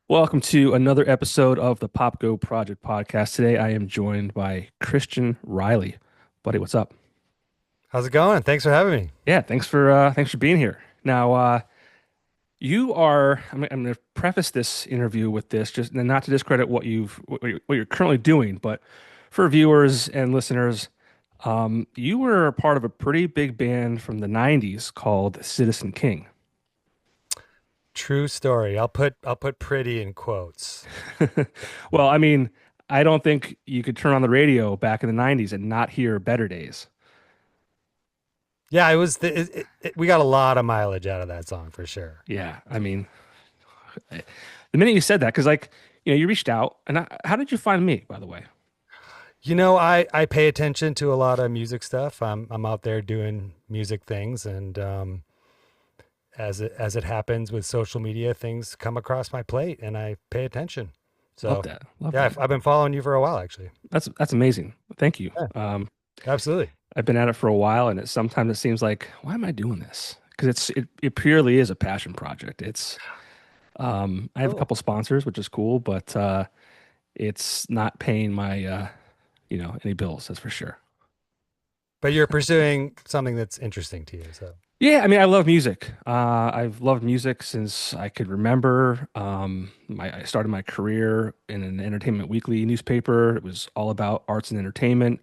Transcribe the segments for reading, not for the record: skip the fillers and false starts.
Welcome to another episode of the Popko Project podcast. Today I am joined by Kristian Riley. Buddy, what's up? How's it going? Thanks for having me. Yeah, thanks for being here. Now, you are I'm going to preface this interview with this, just not to discredit what you're currently doing, but for viewers and listeners, you were a part of a pretty big band from the 90s called Citizen King. True story. I'll put pretty in quotes. Well, I mean, I don't think you could turn on the radio back in the 90s and not hear Better Days. Yeah, we got a lot of mileage out of that song for sure. Yeah, I mean, the minute you said that, because you reached out, and how did you find me, by the way? I pay attention to a lot of music stuff. I'm out there doing music things, and as it happens with social media, things come across my plate, and I pay attention. Love So that. Love yeah, that. I've been following you for a while, actually. That's amazing. Thank you. Yeah, absolutely. I've been at it for a while, and sometimes it seems like, why am I doing this? Because it purely is a passion project. I have a Cool. couple sponsors, which is cool, but it's not paying my any bills, that's for sure. But you're pursuing something that's interesting to you. So Yeah, I mean, I love music. I've loved music since I could remember. I started my career in an Entertainment Weekly newspaper. It was all about arts and entertainment,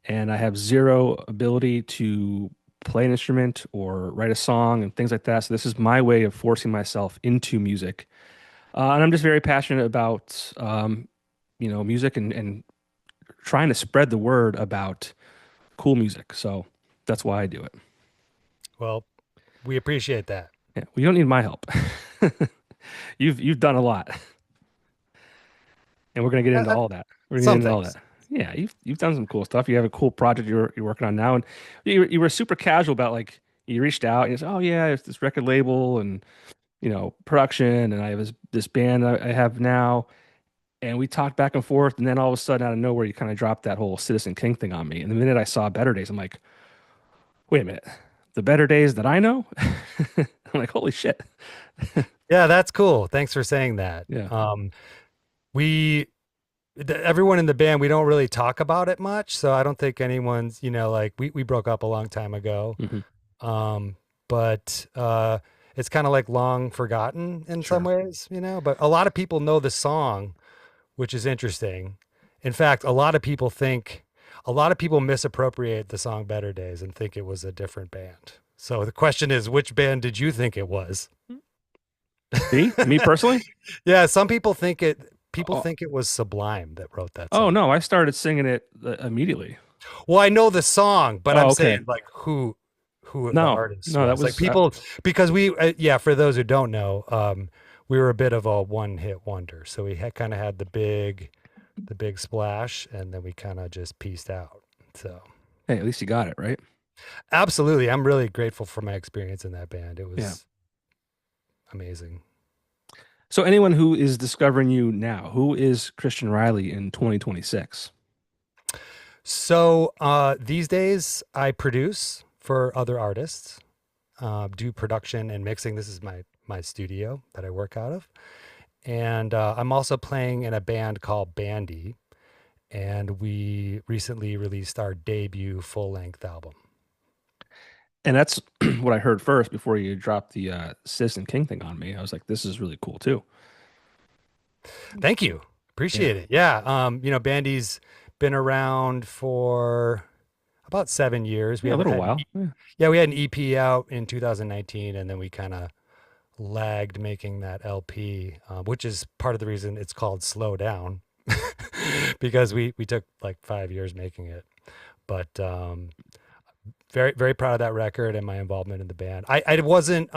and I have zero ability to play an instrument or write a song and things like that. So this is my way of forcing myself into music, and I'm just very passionate about music and trying to spread the word about cool music. So that's why I do it. well, we appreciate that. Yeah, well, you don't need my help. You've done a lot, and we're gonna get Uh, into uh, all that. We're gonna get some into all that. things. Yeah, you've done some cool stuff. You have a cool project you're working on now, and you were super casual about like you reached out and you said, "Oh yeah, it's this record label and production, and I have this band I have now." And we talked back and forth, and then all of a sudden, out of nowhere, you kind of dropped that whole Citizen King thing on me. And the minute I saw Better Days, I'm like, "Wait a minute, the Better Days that I know?" I'm like, "Holy shit!" Yeah, that's cool. Thanks for saying that. Yeah. We, everyone in the band, we don't really talk about it much. So I don't think anyone's, like we broke up a long time ago. Hmm. Um, but it's kind of like long forgotten in some Sure. ways, but a lot of people know the song, which is interesting. In fact, a lot of people misappropriate the song Better Days and think it was a different band. So the question is, which band did you think it was? Me personally? Yeah, some people Oh, think it was Sublime that wrote that oh song. no, I started singing it immediately. Well, I know the song, but Oh, I'm okay. saying like who the No, artist no, that was. Like was people because yeah, for those who don't know, we were a bit of a one-hit wonder. So we had kind of had the big splash and then we kind of just pieced out. So, hey, at least you got it, right? absolutely, I'm really grateful for my experience in that band. It Yeah. was amazing. So anyone who is discovering you now, who is Kristian Riley in 2026? So, these days I produce for other artists. Do production and mixing. This is my studio that I work out of, and I'm also playing in a band called Bandie, and we recently released our debut full length album. And that's what I heard first before you dropped the Citizen King thing on me. I was like, this is really cool too. Thank you, Yeah. appreciate it. Yeah, Bandie's been around for about 7 years. We Yeah, a had, little had an while. E- Yeah. yeah, we had an EP out in 2019, and then we kind of lagged making that LP, which is part of the reason it's called Slow Down, because we took like 5 years making it. But very very proud of that record and my involvement in the band. I wasn't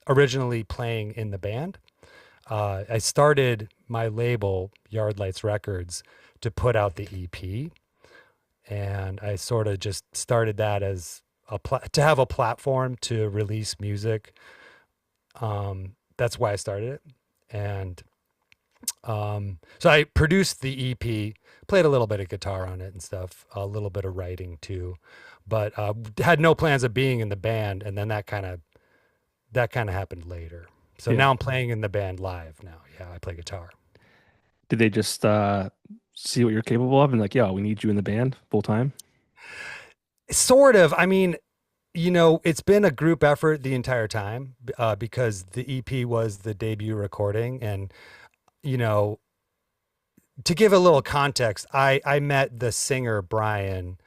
originally playing in the band. I started my label Yardlights Records to put out the EP, and I sort of just started that as to have a platform to release music. That's why I started it, and so I produced the EP, played a little bit of guitar on it and stuff, a little bit of writing too, but had no plans of being in the band. And then that kind of happened later. So Yeah. now I'm playing in the band live now. Yeah, I play guitar. Did they just see what you're capable of and like, yo, we need you in the band full time? Sort of. I mean, it's been a group effort the entire time because the EP was the debut recording. And, you know, to give a little context, I met the singer, Brian,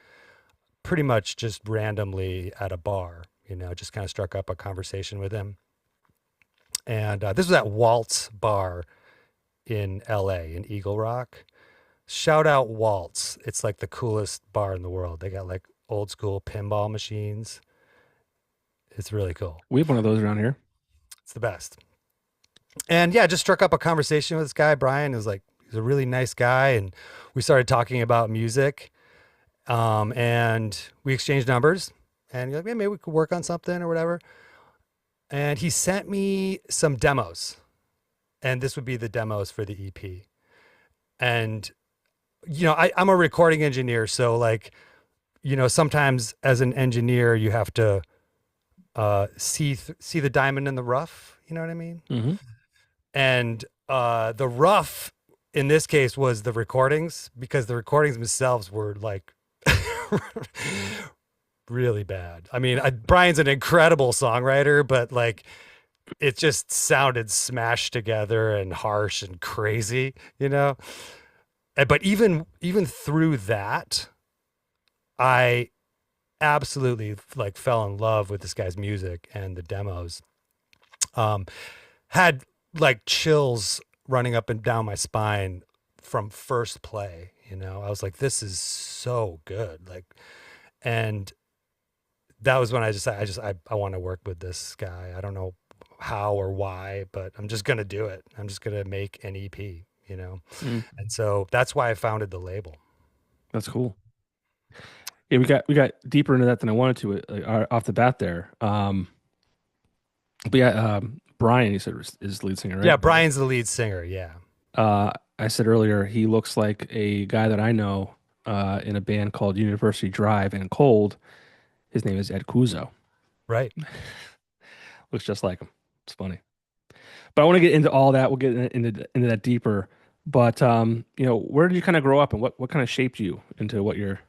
pretty much just randomly at a bar, just kind of struck up a conversation with him. And this was at Waltz Bar in LA, in Eagle Rock. Shout out Waltz. It's like the coolest bar in the world. They got like old school pinball machines. It's really cool. We have one of those around here. It's the best. And yeah, just struck up a conversation with this guy. Brian is like, he's a really nice guy. And we started talking about music. And we exchanged numbers. And you're like, maybe we could work on something or whatever. And he sent me some demos. And this would be the demos for the EP. And, I'm a recording engineer. So, like, sometimes as an engineer, you have to see the diamond in the rough. You know what I mean? Hmm. And the rough in this case was the recordings, because the recordings themselves were like really bad. I mean, Brian's an incredible songwriter, but like it just sounded smashed together and harsh and crazy, But even through that, I absolutely like fell in love with this guy's music and the demos. Had like chills running up and down my spine from first play. I was like, this is so good. Like, and that was when I decided I want to work with this guy. I don't know how or why, but I'm just gonna do it. I'm just gonna make an EP. Mm, And so that's why I founded the label. that's cool. Yeah, we got deeper into that than I wanted to off the bat there. But yeah, Brian, you said is lead singer, Yeah, right? Brian's the lead singer. Yeah. I said earlier he looks like a guy that I know in a band called University Drive and Cold. His name is Ed Kuzo. Right. Looks just like him. It's funny. But I want to get into all that. We'll get into that deeper. But where did you kind of grow up, and what kind of shaped you into what you're,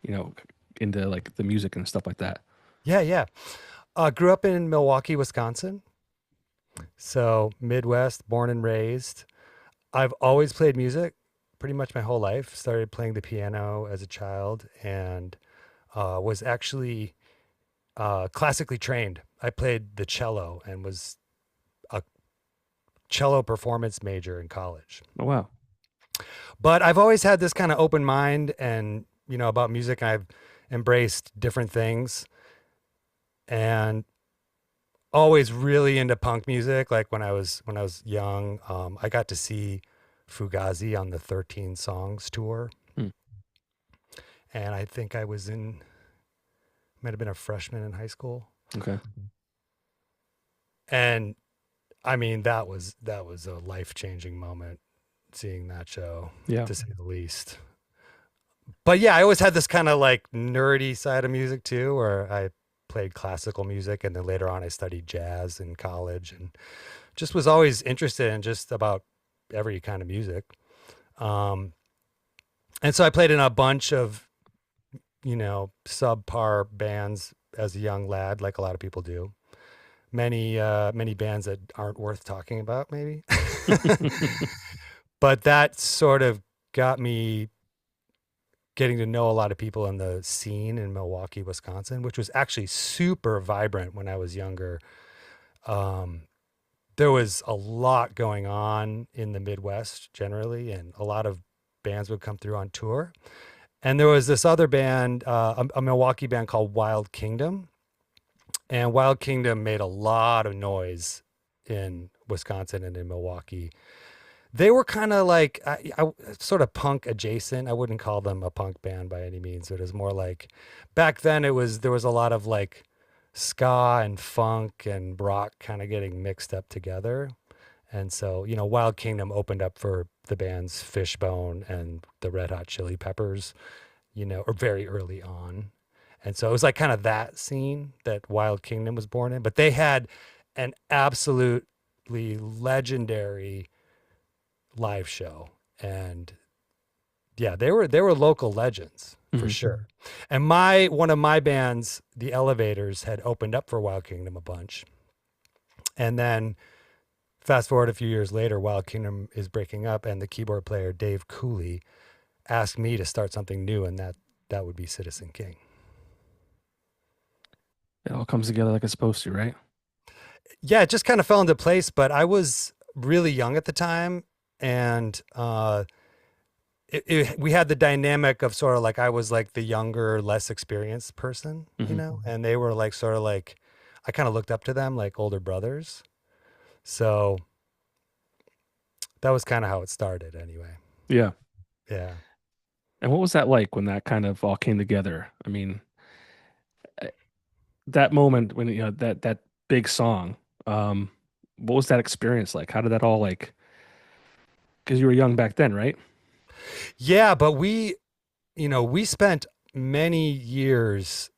you know, into like the music and stuff like that? Yeah. Yeah. Grew up in Milwaukee, Wisconsin. So Midwest, born and raised. I've always played music pretty much my whole life. Started playing the piano as a child and was actually classically trained. I played the cello and was a cello performance major in college. Oh wow. But I've always had this kind of open mind and, about music. I've embraced different things and always really into punk music. Like when I was young, I got to see Fugazi on the 13 Songs tour. Hmm. And I think might have been a freshman in high school. Okay. And I mean, that was a life-changing moment, seeing that show, Yeah. to say the least. But yeah, I always had this kind of like nerdy side of music too, where I played classical music, and then later on I studied jazz in college, and just was always interested in just about every kind of music. And so I played in a bunch of, subpar bands as a young lad, like a lot of people do. Many bands that aren't worth talking about, maybe. But that sort of got me getting to know a lot of people in the scene in Milwaukee, Wisconsin, which was actually super vibrant when I was younger. There was a lot going on in the Midwest generally, and a lot of bands would come through on tour. And there was this other band, a Milwaukee band called Wild Kingdom. And Wild Kingdom made a lot of noise in Wisconsin and in Milwaukee. They were kind of like I sort of punk adjacent. I wouldn't call them a punk band by any means. It was more like back then there was a lot of like ska and funk and rock kind of getting mixed up together. And so, Wild Kingdom opened up for the bands Fishbone and the Red Hot Chili Peppers, or very early on. And so it was like kind of that scene that Wild Kingdom was born in. But they had an absolute absolutely legendary live show. And yeah, they were local legends for Hmm. sure. And my one of my bands, the Elevators, had opened up for Wild Kingdom a bunch. And then fast forward a few years later, Wild Kingdom is breaking up, and the keyboard player Dave Cooley asked me to start something new, and that would be Citizen King. It all comes together like it's supposed to, right? Yeah, it just kind of fell into place, but I was really young at the time, and we had the dynamic of sort of like I was like the younger, less experienced person, Hmm. and they were like sort of like I kind of looked up to them like older brothers. So that was kind of how it started anyway. Yeah. Yeah. And what was that like when that kind of all came together? I mean, eh, that moment when that big song, um, what was that experience like? How did that all like? Because you were young back then, right? Yeah, but we spent many years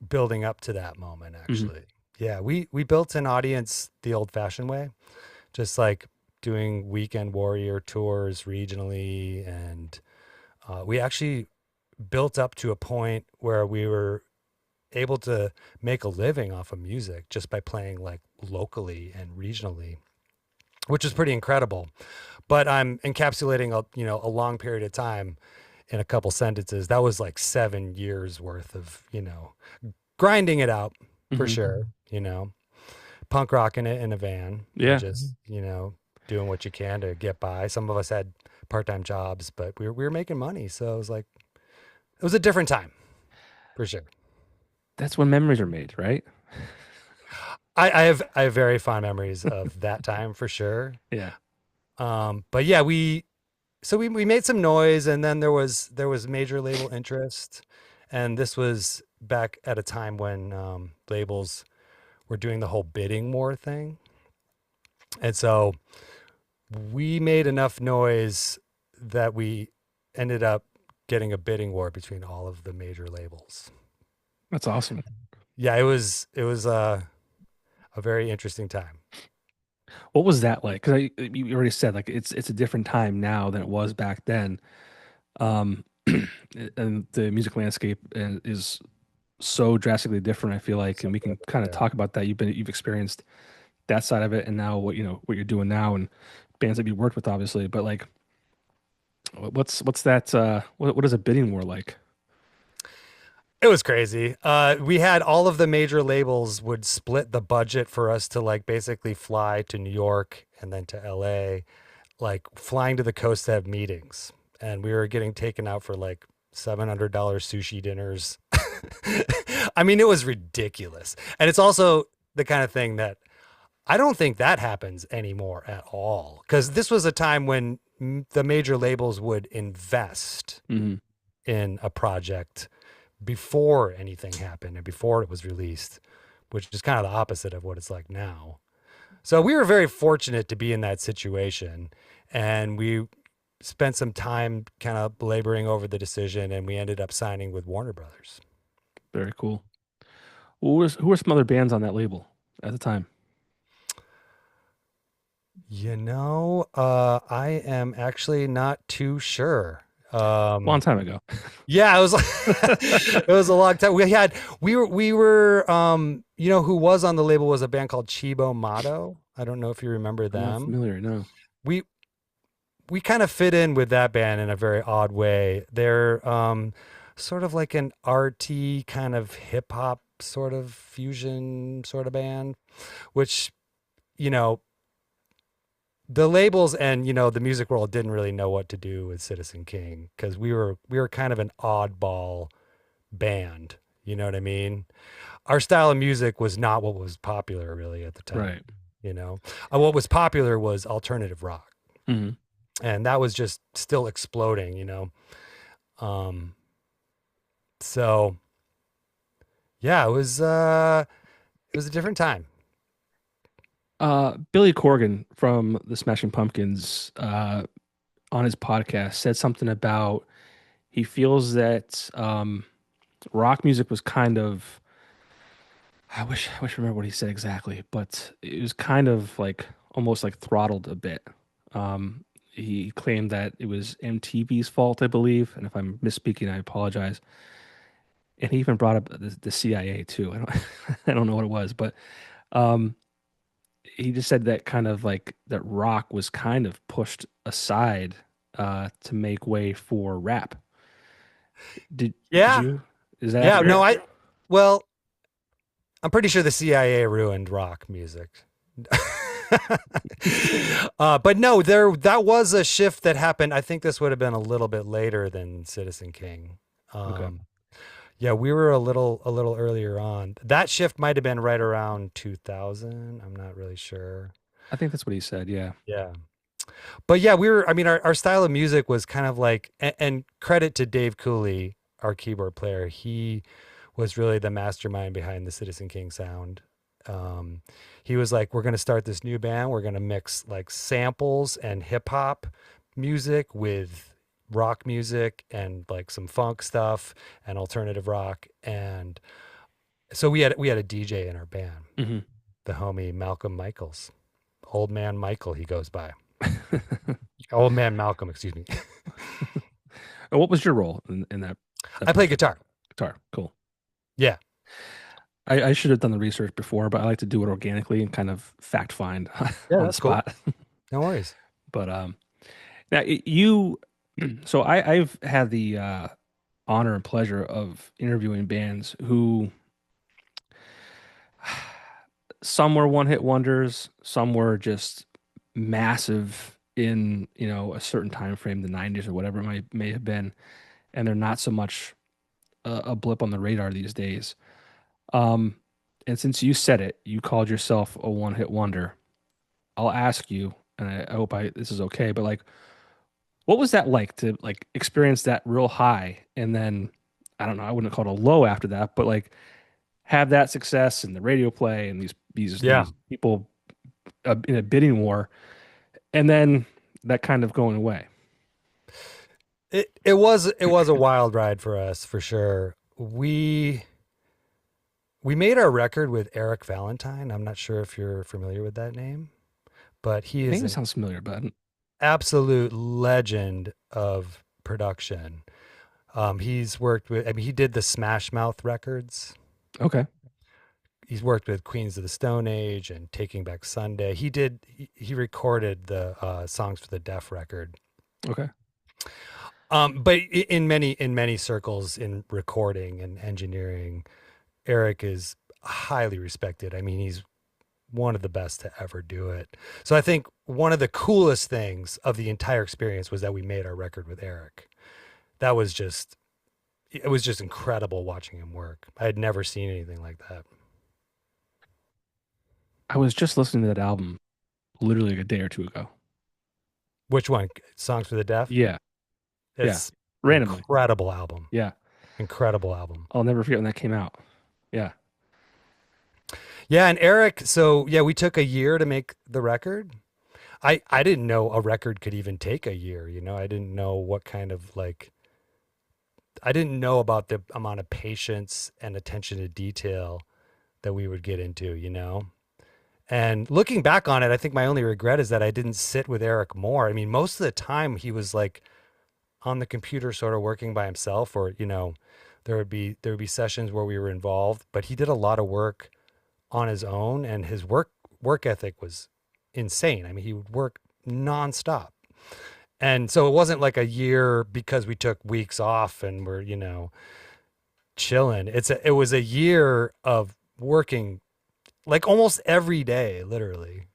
building up to that moment Hmm. actually. Yeah, we built an audience the old-fashioned way, just like doing weekend warrior tours regionally, and we actually built up to a point where we were able to make a living off of music just by playing like locally and regionally, which is pretty incredible. But I'm encapsulating a long period of time in a couple sentences. That was like 7 years worth of grinding it out for Hmm. sure. Punk rocking it in a van and Yeah, just doing what you can to get by. Some of us had part-time jobs, but we were making money, so it was like it was a different time for sure. that's when memories are made, right? I have very fond memories of that time for sure. Yeah. But yeah, we made some noise, and then there was major label interest, and this was back at a time when labels were doing the whole bidding war thing, and so we made enough noise that we ended up getting a bidding war between all of the major labels. That's awesome. Yeah, it was a very interesting time. What was that like? Because you already said like it's a different time now than it was back then. Um, and the music landscape is so drastically different, I feel like, So and we can kind of yeah. talk about that. You've experienced that side of it, and now what you're doing now, and bands that you worked with, obviously. But like, what's that? What is a bidding war like? It was crazy. We had all of the major labels would split the budget for us to like basically fly to New York and then to LA, like flying to the coast to have meetings. And we were getting taken out for like $700 sushi dinners. I mean, it was ridiculous. And it's also the kind of thing that I don't think that happens anymore at all. Because this was a time when the major labels would invest Hmm. in a project before anything happened and before it was released, which is kind of the opposite of what it's like now. So we were very fortunate to be in that situation, and we spent some time kind of laboring over the decision, and we ended up signing with Warner Brothers. Very cool. Who were some other bands on that label at the time? I am actually not too sure. Long time ago. Yeah, it was like it was a long time. We were who was on the label was a band called Chibo Motto. I don't know if you remember I'm not them. familiar. No. We we kind of fit in with that band in a very odd way. They're sort of like an arty kind of hip hop sort of fusion sort of band, which you know the labels and the music world didn't really know what to do with Citizen King because we were kind of an oddball band. You know what I mean? Our style of music was not what was popular really at the time. Right. You know, what was popular was alternative rock, Hmm. and that was just still exploding. Um, so yeah, it was a different time. Billy Corgan from the Smashing Pumpkins, on his podcast said something about he feels that rock music was kind of I wish I remember what he said exactly, but it was kind of like almost like throttled a bit. He claimed that it was MTV's fault, I believe, and if I'm misspeaking, I apologize. And he even brought up the CIA too. I don't I don't know what it was, but um, he just said that kind of like that rock was kind of pushed aside to make way for rap. Did Yeah. you? Is that Yeah. No, accurate? well, I'm pretty sure the CIA ruined rock music. But no, that was a shift that happened. I think this would have been a little bit later than Citizen King. Okay, Um, yeah, we were a little earlier on. That shift might have been right around 2000. I'm not really sure. I think that's what he said. Yeah. Yeah. But yeah, we were, I mean, our style of music was kind of like, and credit to Dave Cooley, our keyboard player. He was really the mastermind behind the Citizen King sound. Um, he was like, we're going to start this new band. We're going to mix like samples and hip hop music with rock music and like some funk stuff and alternative rock. And so we had a DJ in our band, Hmm. the homie Malcolm Michaels, Old Man Michael, he goes by. Old Man Malcolm, excuse me. What was your role in that I play project? guitar. Guitar. Cool. Yeah. I should have done the research before, but I like to do it organically and kind of fact find Yeah, on the that's cool. spot. No worries. But now you, so I've had the honor and pleasure of interviewing bands who some were one hit wonders, some were just massive in, a certain time frame, the 90s or whatever it may have been, and they're not so much a blip on the radar these days. Um, and since you said it, you called yourself a one hit wonder. I'll ask you, and I hope this is okay, but like, what was that like to like experience that real high and then I don't know, I wouldn't call it a low after that, but like have that success and the radio play and these Yeah. these people in a bidding war, and then that kind of going away. It was a wild ride for us for sure. We made our record with Eric Valentine. I'm not sure if you're familiar with that name, but he I is think it an sounds familiar, but absolute legend of production. He's worked with, I mean, he did the Smash Mouth records. okay, He's worked with Queens of the Stone Age and Taking Back Sunday. He recorded the songs for the Deaf record. okay. But in many circles in recording and engineering, Eric is highly respected. I mean, he's one of the best to ever do it. So I think one of the coolest things of the entire experience was that we made our record with Eric. That was just it was just incredible watching him work. I had never seen anything like that. I was just listening to that album literally like a day or two ago. Which one? Songs for the Deaf? Yeah, yeah, It's randomly. incredible album. Yeah, Incredible album. I'll never forget when that came out. Yeah, Yeah, and Eric, so yeah, we took a year to make the record. I didn't know a record could even take a year, you know. I didn't know what kind of like I didn't know about the amount of patience and attention to detail that we would get into, you know. And looking back on it, I think my only regret is that I didn't sit with Eric more. I mean, most of the time he was like on the computer sort of working by himself, or, you know, there would be sessions where we were involved, but he did a lot of work on his own, and his work ethic was insane. I mean, he would work nonstop. And so it wasn't like a year because we took weeks off and we're, you know, chilling. It was a year of working like almost every day, literally.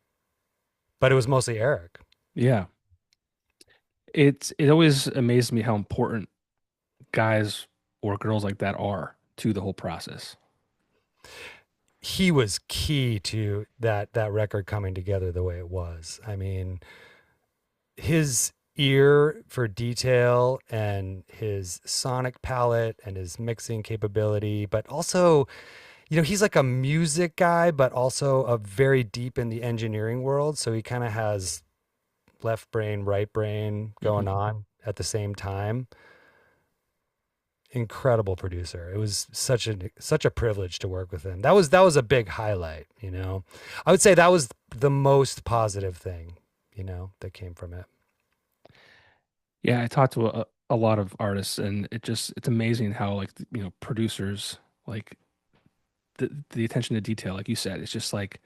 But it was mostly Eric. yeah. It always amazes me how important guys or girls like that are to the whole process. He was key to that record coming together the way it was. I mean, his ear for detail and his sonic palette and his mixing capability, but also, you know, he's like a music guy, but also a very deep in the engineering world. So he kind of has left brain, right brain Hmm. going on at the same time. incredible producer. It was such a privilege to work with him. That was a big highlight, you know. I would say that was the most positive thing, you know, that came from it. Yeah, I talked to a lot of artists, and it's amazing how like producers like the attention to detail, like you said, it's just like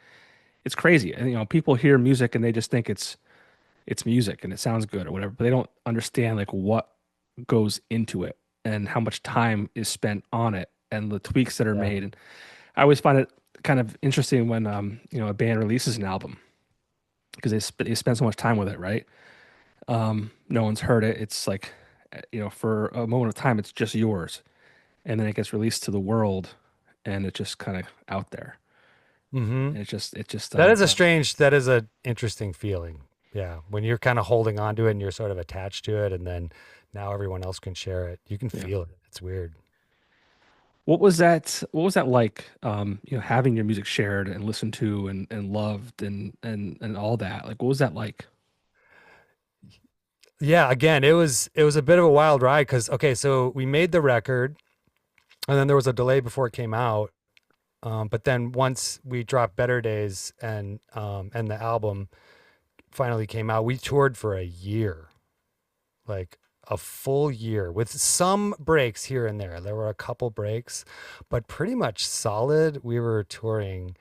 it's crazy. And people hear music and they just think it's music and it sounds good or whatever, but they don't understand like what goes into it and how much time is spent on it and the tweaks that are Yeah. made. And I always find it kind of interesting when a band releases an album because they spend so much time with it, right? No one's heard it. It's like for a moment of time it's just yours, and then it gets released to the world and it's just kind of out there. Hmm. And it's just That is a interesting feeling. Yeah. When you're kind of holding on to it and you're sort of attached to it, and then now everyone else can share it. You can yeah. feel it. It's weird. What was that like, having your music shared and listened to and loved and all that? Like, what was that like? Yeah, again, it was a bit of a wild ride because okay, so we made the record and then there was a delay before it came out. But then once we dropped Better Days and the album finally came out, we toured for a year, like a full year with some breaks here and there. There were a couple breaks, but pretty much solid. We were touring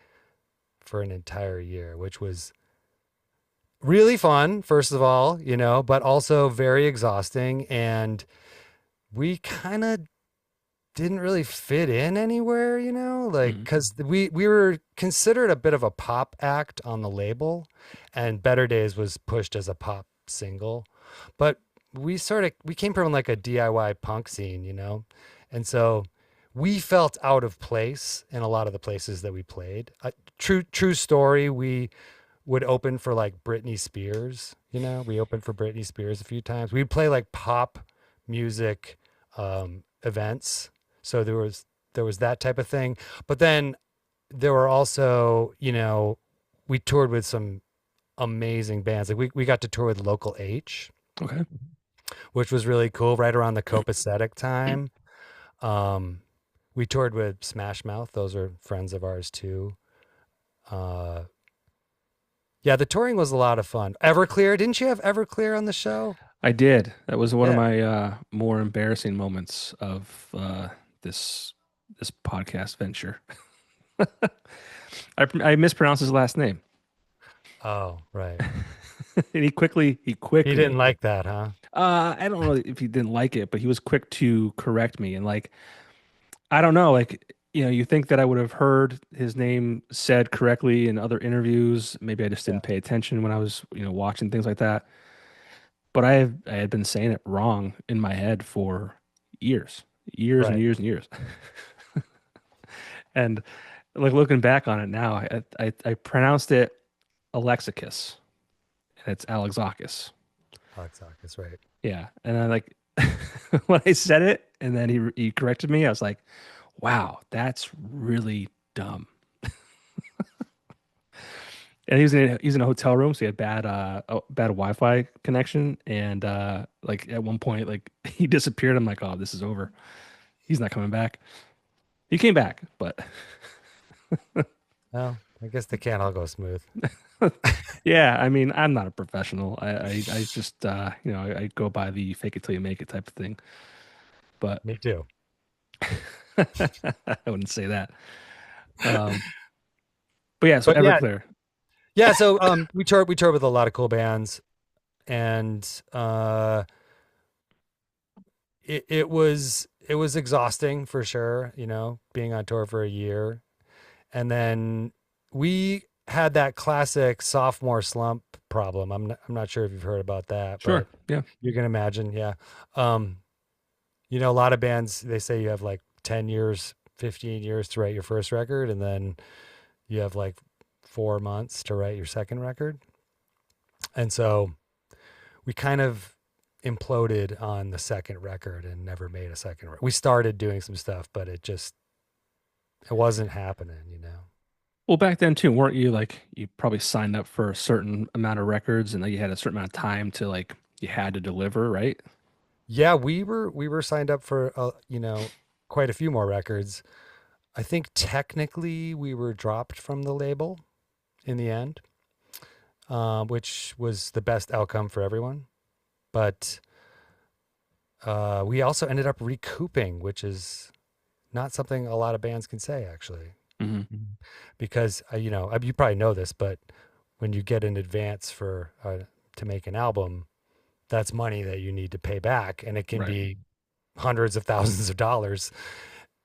for an entire year, which was really fun, first of all, you know, but also very exhausting. And we kind of didn't really fit in anywhere, you know, like Mhm. because we were considered a bit of a pop act on the label, and Better Days was pushed as a pop single, but we came from like a DIY punk scene, you know, and so we felt out of place in a lot of the places that we played. True story. We would open for like Britney Spears, you know, we opened for Britney Spears a few times. We'd play like pop music events. So there was that type of thing. But then there were also, you know, we toured with some amazing bands. Like we got to tour with Local H, Okay. which was really cool right around the Copacetic time. Um, we toured with Smash Mouth. Those are friends of ours too. Uh, yeah, the touring was a lot of fun. Everclear, didn't you have Everclear on the show? I did. That was one of Yeah. my more embarrassing moments of this this podcast venture. I mispronounced his last name, Oh, right. and he He didn't quickly. like that, huh? I don't know if he didn't like it, but he was quick to correct me. And like, I don't know, like, you think that I would have heard his name said correctly in other interviews. Maybe I just Yeah. didn't pay attention when I was, watching things like that. But I had been saying it wrong in my head for years, years and Right. years and years. And like looking back on it now, I pronounced it Alexakis, and it's Alexakis. Alexakis, right. Yeah, and I like when I said it, and then he corrected me. I was like, "Wow, that's really dumb." And he was in a hotel room, so he had bad Wi-Fi connection, and like at one point, like he disappeared. I'm like, "Oh, this is over. He's not coming back." He came back, but Well, I guess they can't all go smooth. yeah, I mean, I'm not a professional. I just I go by the fake it till you make it type of thing. But Me too. I wouldn't say that. Um, but yeah, so But yeah, Everclear. yeah. So we toured with a lot of cool bands, and it was exhausting for sure. You know, being on tour for a year, and then we had that classic sophomore slump problem. I'm not sure if you've heard about that, Sure. but Yeah. you can imagine. Yeah. Um, you know, a lot of bands they say you have like 10 years, 15 years to write your first record, and then you have like 4 months to write your second record. And so we kind of imploded on the second record and never made a second record. We started doing some stuff, but it wasn't happening, you know. Well, back then too, weren't you like you probably signed up for a certain amount of records and then you had a certain amount of time to like you had to deliver, right? Yeah, we were signed up for quite a few more records. I think technically we were dropped from the label in the end, which was the best outcome for everyone. But we also ended up recouping, which is not something a lot of bands can say actually. Hmm. Mhm. Because you probably know this, but when you get an advance to make an album, that's money that you need to pay back, and it can Right. be hundreds of thousands of dollars.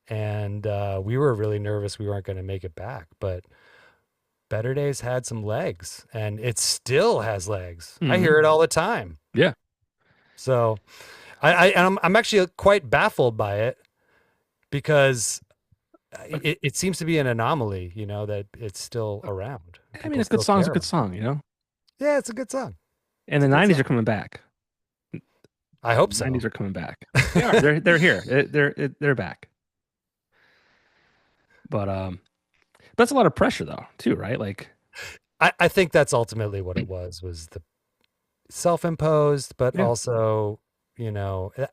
And we were really nervous we weren't going to make it back, but Better Days had some legs, and it still has legs. I Hmm. hear it all the time. Yeah. So I'm actually quite baffled by it because it seems to be an anomaly, that it's still around and I mean, people a good still song's a care good about it. song, you know? Yeah, it's a good song. And It's the a good 90s are song. coming back. I hope The so. 90s are coming back. They are. They're here. They're back. But that's a lot of pressure though, too, right? Like, I think that's ultimately what it was the self-imposed, but yeah. also,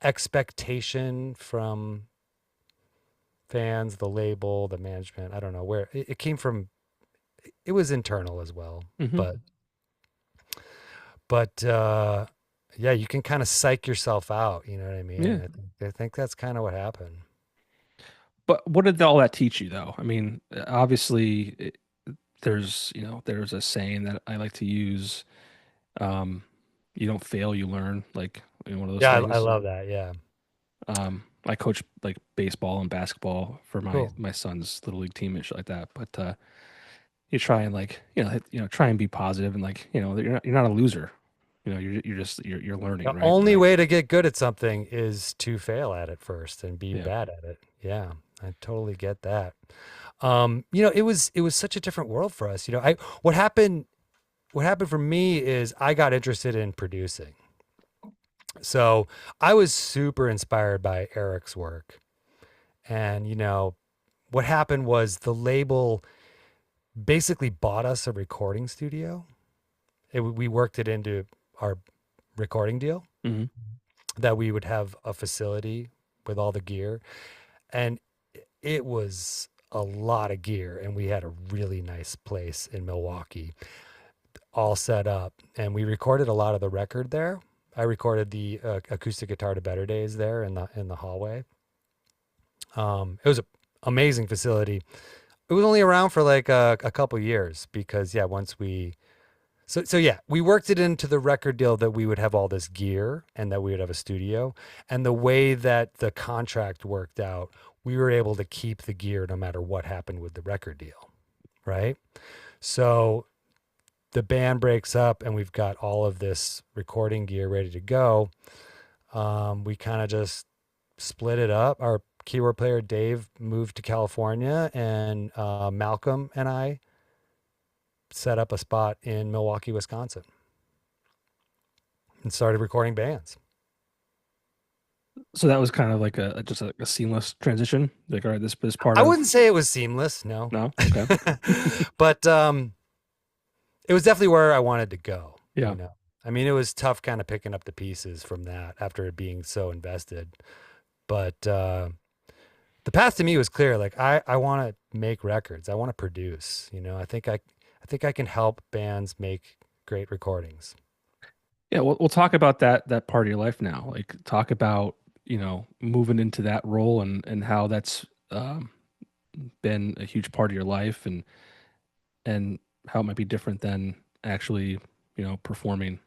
expectation from fans, the label, the management. I don't know where it came from. It was internal as well, Hmm. but but yeah, you can kind of psych yourself out. You know what I mean? Yeah. And I think that's kind of what happened. But what did all that teach you though? I mean, obviously there's a saying that I like to use. Um, you don't fail, you learn, like one of those Yeah, I things. love that. Yeah, I coach like baseball and basketball for my cool. my son's little league team and shit like that. But you try and like try and be positive and like you're not a loser. You're just you're learning, The right? only way to get good at something is to fail at it first and be Yeah. bad at it. Yeah, I totally get that. It was such a different world for us. I what happened for me is I got interested in producing. So I was super inspired by Eric's work. And what happened was the label basically bought us a recording studio. We worked it into our recording deal Hmm. that we would have a facility with all the gear. And it was a lot of gear. And we had a really nice place in Milwaukee all set up. And we recorded a lot of the record there. I recorded the acoustic guitar to Better Days there in the hallway. It was an amazing facility. It was only around for like a couple years because yeah, once we so yeah, we worked it into the record deal that we would have all this gear and that we would have a studio. And the way that the contract worked out, we were able to keep the gear no matter what happened with the record deal, right? So the band breaks up and we've got all of this recording gear ready to go. We kind of just split it up. Our keyboard player Dave moved to California, and Malcolm and I set up a spot in Milwaukee, Wisconsin, and started recording bands. So that was kind of like just a seamless transition. Like, all right, this part I of wouldn't say it was seamless, no, no, okay, but it was definitely where I wanted to go. yeah, I mean, it was tough, kind of picking up the pieces from that after it being so invested, but the path to me was clear. Like I want to make records. I want to produce. I think I can help bands make great recordings. yeah. We'll talk about that part of your life now. Like, talk about moving into that role and how that's been a huge part of your life and how it might be different than actually performing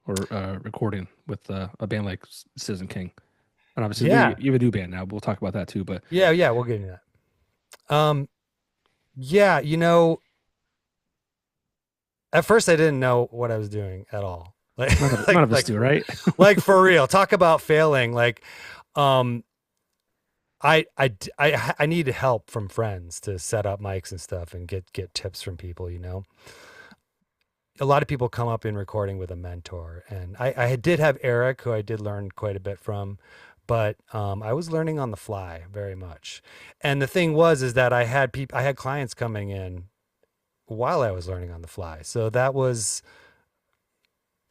or recording with a band like Citizen King. And obviously, Yeah, you have a new band now. But we'll talk about that too. But yeah. We'll get into that. Yeah. At first I didn't know what I was doing at all. Like, none like, of us like, do, for, right? like for real. Talk about failing. Like, um, I need help from friends to set up mics and stuff and get tips from people. A lot of people come up in recording with a mentor, and I did have Eric, who I did learn quite a bit from, but I was learning on the fly very much. And the thing is that I had clients coming in while I was learning on the fly, so that was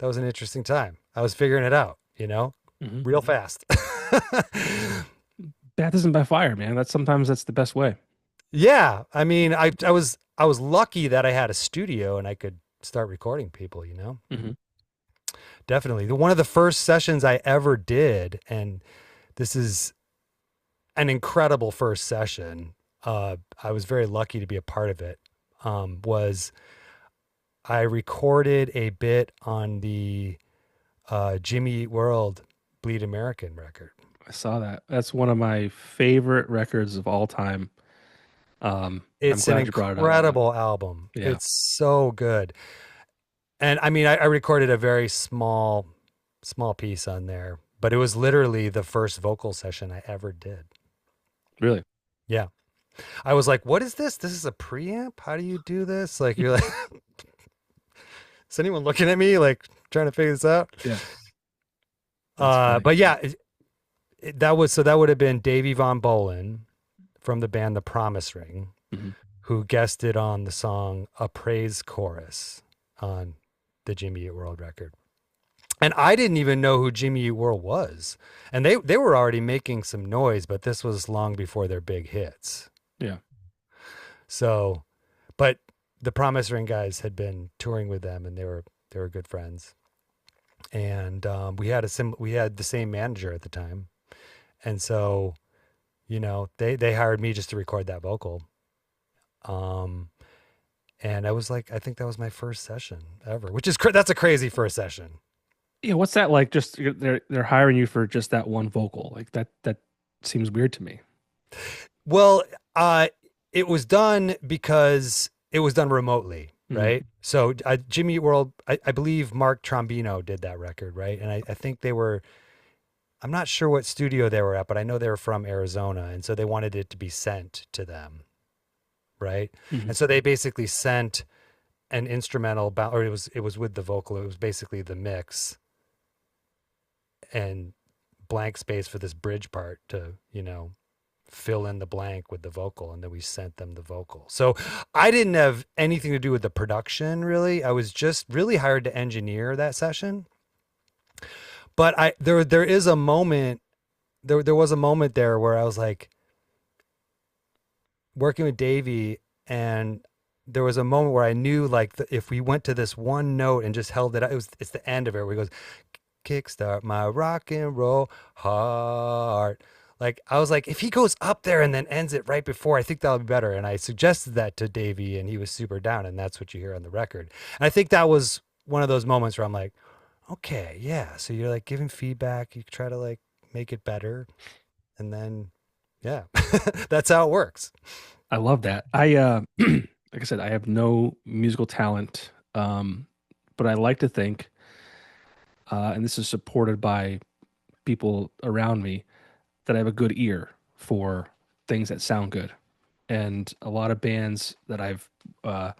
an interesting time. I was figuring it out. Hmm. real fast. Baptism by fire, man. That's the best way. Yeah, I mean, I was lucky that I had a studio and I could start recording people, you know. Hmm. Definitely. One of the first sessions I ever did, and this is an incredible first session. I was very lucky to be a part of it. Was I recorded a bit on the Jimmy Eat World Bleed American record. I saw that. That's one of my favorite records of all time. I'm It's an glad you brought it up, man. incredible album. Yeah, It's so good. And I mean, I recorded a very small piece on there, but it was literally the first vocal session I ever did. really. Yeah. I was like, what is this? This is a preamp? How do you do this? Like, you're like, is anyone looking at me like trying to figure this out? Yeah, that's funny. But yeah, that was, so that would have been Davey Von Bolin from the band The Promise Ring, Hmm. who guested on the song A Praise Chorus on the Jimmy Eat World record. And I didn't even know who Jimmy Eat World was. And they were already making some noise, but this was long before their big hits. Yeah. So, but the Promise Ring guys had been touring with them, and they were good friends. And we had the same manager at the time, and so they hired me just to record that vocal. Um, and I was like, I think that was my first session ever, which is that's a crazy first session. Yeah, what's that like? Just they're hiring you for just that one vocal. Like that seems weird to me. Well, it was done because it was done remotely, Hmm. right? So Jimmy Eat World, I believe Mark Trombino did that record, right? And I think I'm not sure what studio they were at, but I know they were from Arizona. And so they wanted it to be sent to them, right? Hmm. And so they basically sent an instrumental, or it was with the vocal. It was basically the mix and blank space for this bridge part to, fill in the blank with the vocal, and then we sent them the vocal. So I didn't have anything to do with the production really. I was just really hired to engineer that session. But there is a moment there was a moment there where I was like working with Davey, and there was a moment where I knew like if we went to this one note and just held it out, it's the end of it where he goes, kickstart my rock and roll heart. Like I was like, if he goes up there and then ends it right before, I think that'll be better. And I suggested that to Davey, and he was super down, and that's what you hear on the record. And I think that was one of those moments where I'm like, okay, yeah. So you're like giving feedback, you try to like make it better, and then yeah, that's how it works. I love that. I like I said, I have no musical talent, but I like to think, and this is supported by people around me, that I have a good ear for things that sound good. And a lot of bands that I've uh,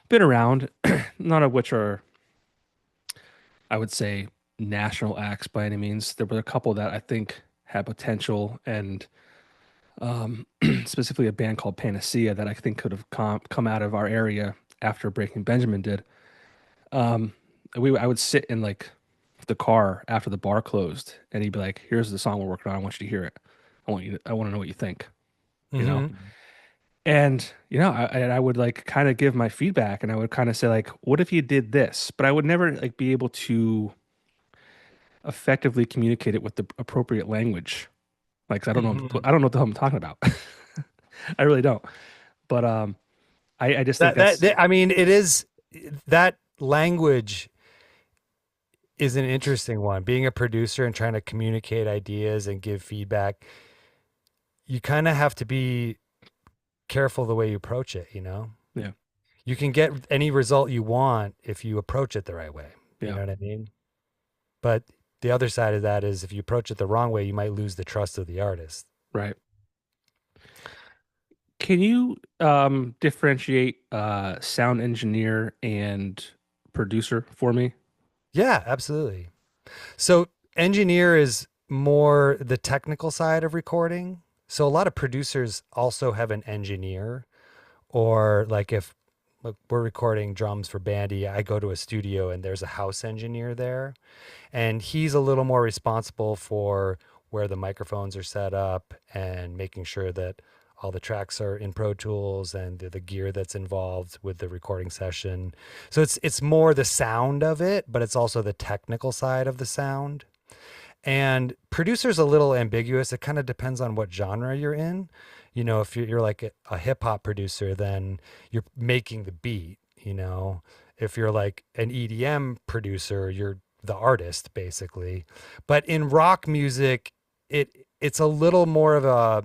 been around, none of which are, I would say, national acts by any means. There were a couple that I think had potential, and specifically a band called Panacea that I think could have come out of our area after Breaking Benjamin did. Um, I would sit in like the car after the bar closed, and he'd be like, "Here's the song we're working on. I want you to hear it. I want to know what you think." You know, Mm-hmm. and I would like kind of give my feedback, and I would kind of say like, "What if you did this?" But I would never like be able to effectively communicate it with the appropriate language. Like, 'cause Mm-hmm. I don't know what the hell I'm talking about. I really don't. But I just think that's I mean, it is that language is an interesting one. Being a producer and trying to communicate ideas and give feedback, you kind of have to be careful the way you approach it, you know? yeah, You can get any result you want if you approach it the right way. You yeah, know what I mean? But the other side of that is if you approach it the wrong way, you might lose the trust of the artist. right. Can you differentiate sound engineer and producer for me? Yeah, absolutely. So engineer is more the technical side of recording. So a lot of producers also have an engineer, or like if look, we're recording drums for Bandie. I go to a studio and there's a house engineer there, and he's a little more responsible for where the microphones are set up and making sure that all the tracks are in Pro Tools and the gear that's involved with the recording session. So it's more the sound of it, but it's also the technical side of the sound. And producer's a little ambiguous. It kind of depends on what genre you're in. You know, if you're like a hip hop producer, then you're making the beat, you know. If you're like an EDM producer, you're the artist basically. But in rock music, it's a little more of a,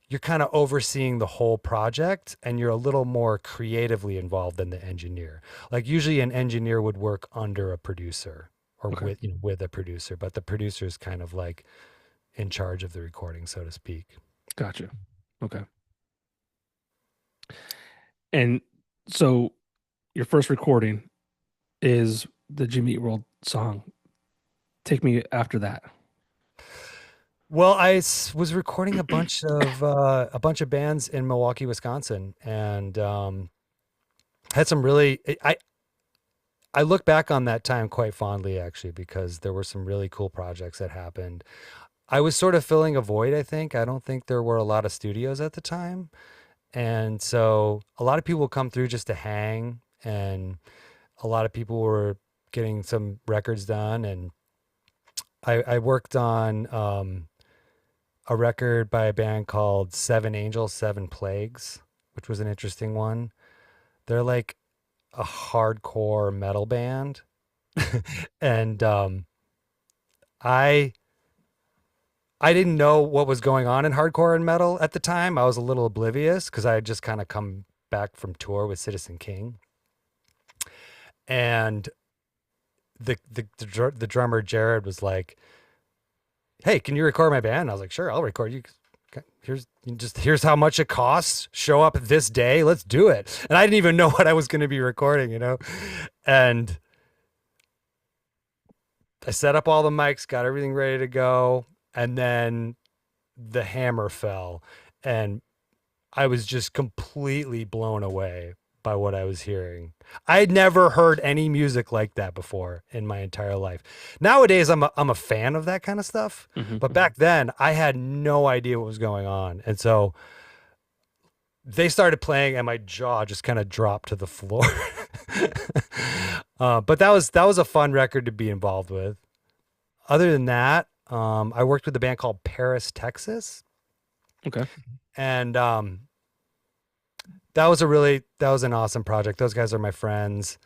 you're kind of overseeing the whole project and you're a little more creatively involved than the engineer. Like usually an engineer would work under a producer or Okay. with, you know, with a producer, but the producer is kind of like in charge of the recording, so to speak. Gotcha. Okay. And so your first recording is the Jimmy Eat World song. Take me after that. Well, I was recording a bunch of bands in Milwaukee, Wisconsin, and had some really. I look back on that time quite fondly, actually, because there were some really cool projects that happened. I was sort of filling a void, I think. I don't think there were a lot of studios at the time. And so a lot of people would come through just to hang, and a lot of people were getting some records done. And I worked on a record by a band called Seven Angels, Seven Plagues, which was an interesting one. They're like a hardcore metal band. And I I didn't know what was going on in hardcore and metal at the time. I was a little oblivious because I had just kind of come back from tour with Citizen King, and the drummer Jared was like, "Hey, can you record my band?" And I was like, "Sure, I'll record you. Okay, here's how much it costs. Show up this day. Let's do it." And I didn't even know what I was going to be recording, you know, and I set up all the mics, got everything ready to go, and then the hammer fell, and I was just completely blown away by what I was hearing. I'd never heard any music like that before in my entire life. Nowadays, I'm a fan of that kind of stuff, Hmm. but back then I had no idea what was going on, and so they started playing, and my jaw just kind of dropped to the floor. But that was a fun record to be involved with. Other than that, I worked with a band called Paris, Texas, Okay. and that was an awesome project. Those guys are my friends.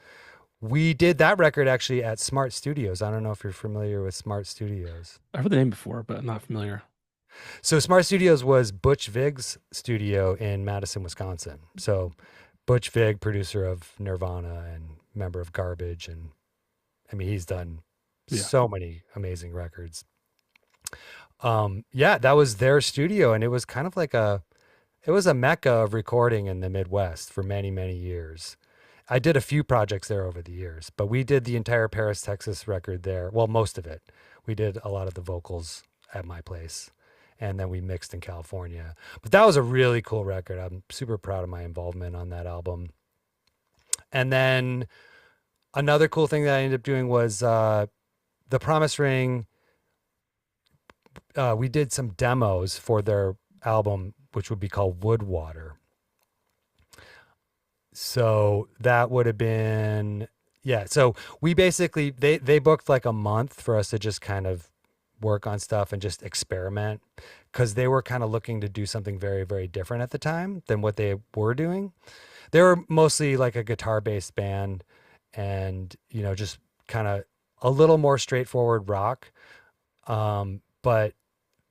We did that record actually at Smart Studios. I don't know if you're familiar with Smart Studios. I've heard the name before, but I'm not familiar. So Smart Studios was Butch Vig's studio in Madison, Wisconsin. So Butch Vig, producer of Nirvana and member of Garbage, and I mean he's done Yeah. so many amazing records. Yeah, that was their studio, and it was kind of like it was a mecca of recording in the Midwest for many, many years. I did a few projects there over the years, but we did the entire Paris, Texas record there. Well, most of it. We did a lot of the vocals at my place, and then we mixed in California. But that was a really cool record. I'm super proud of my involvement on that album. And then another cool thing that I ended up doing was The Promise Ring. We did some demos for their album, which would be called Woodwater. So that would have been, yeah. So we basically, they booked like a month for us to just kind of work on stuff and just experiment, because they were kind of looking to do something very, very different at the time than what they were doing. They were mostly like a guitar based band, and, you know, just kind of a little more straightforward rock. But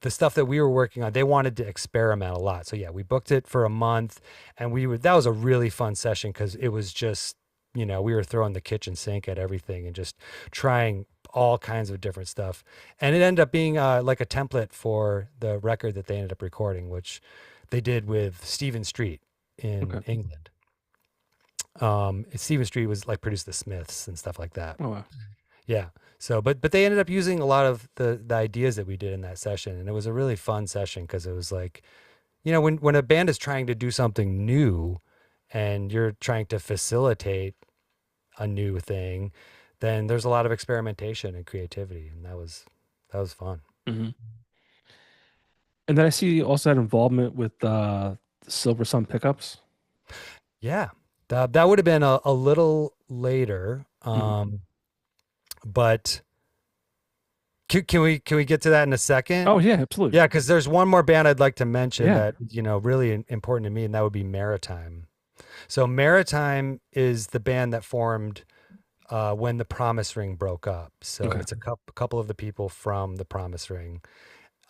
the stuff that we were working on, they wanted to experiment a lot. So yeah, we booked it for a month, and that was a really fun session because it was just, you know, we were throwing the kitchen sink at everything and just trying all kinds of different stuff. And it ended up being like a template for the record that they ended up recording, which they did with Stephen Street in Okay. England. Stephen Street was like produced the Smiths and stuff like that. Oh, wow. Yeah. So, but they ended up using a lot of the ideas that we did in that session, and it was a really fun session because it was like, you know, when a band is trying to do something new, and you're trying to facilitate a new thing, then there's a lot of experimentation and creativity, and that was fun. Hmm. And then I see you also had involvement with Silver Sun pickups. Yeah, that would have been a little later, Hmm. but can we get to that in a second? Oh yeah, absolutely. Yeah, because there's one more band I'd like to mention Yeah. that really important to me, and that would be Maritime. So Maritime is the band that formed when the Promise Ring broke up. So Okay. it's a couple of the people from the Promise Ring,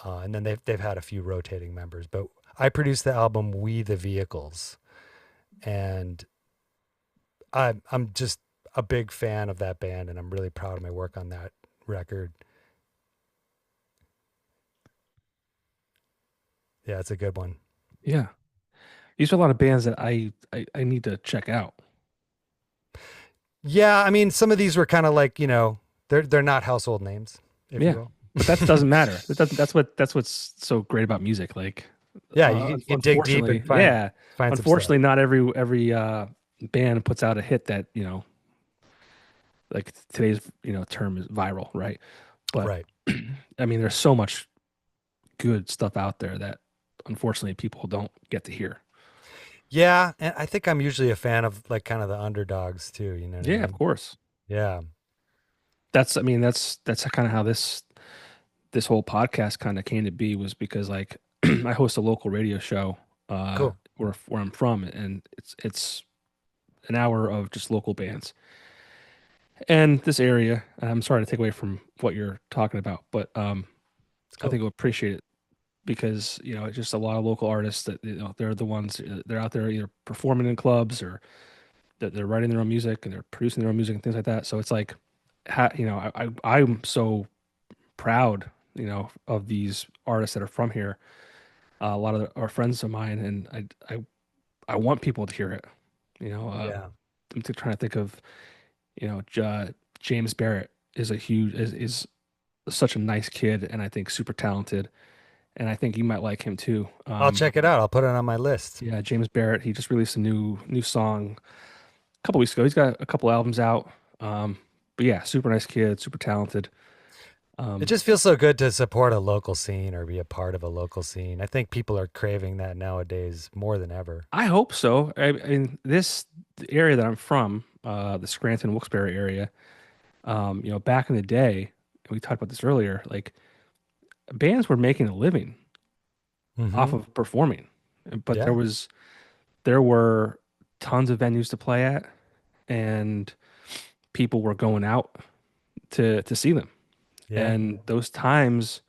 and then they've had a few rotating members. But I produced the album We the Vehicles, and I'm just a big fan of that band, and I'm really proud of my work on that record. Yeah, it's a good one. Yeah. These are a lot of bands that I need to check out. Yeah, I mean, some of these were kind of like they're not household names, if you Yeah. will. But that doesn't matter. That doesn't, that's what's so great about music. Like, Yeah, you can dig deep unfortunately, and find yeah, find some stuff. unfortunately, not every band puts out a hit that, like today's, term is viral, right? But Right. I mean, there's so much good stuff out there that unfortunately people don't get to hear. Yeah, and I think I'm usually a fan of like kind of the underdogs too, you know what I Yeah, of mean? course. Yeah. I mean, that's kind of how this whole podcast kind of came to be, was because like I host a local radio show Cool. where I'm from, and it's an hour of just local bands. And this area, and I'm sorry to take away from what you're talking about, but It's I cool. think you'll appreciate it because, it's just a lot of local artists that, they're the ones, they're out there either performing in clubs, or that they're writing their own music and they're producing their own music and things like that. So it's like, I'm so proud, of these artists that are from here. A lot of are friends of mine, and I want people to hear it. Yeah. I'm trying to think of, James Barrett is is such a nice kid, and I think super talented, and I think you might like him too. I'll check it out. I'll put it on my list. Yeah, James Barrett. He just released a new song a couple weeks ago. He's got a couple albums out. But yeah, super nice kid, super talented. It Um, just feels so good to support a local scene or be a part of a local scene. I think people are craving that nowadays more than ever. I hope so. In this area that I'm from, the Scranton Wilkes-Barre area, back in the day, we talked about this earlier, like bands were making a living off Hmm. of performing, but Yeah. there were tons of venues to play at, and people were going out to see them. Yeah. And those times,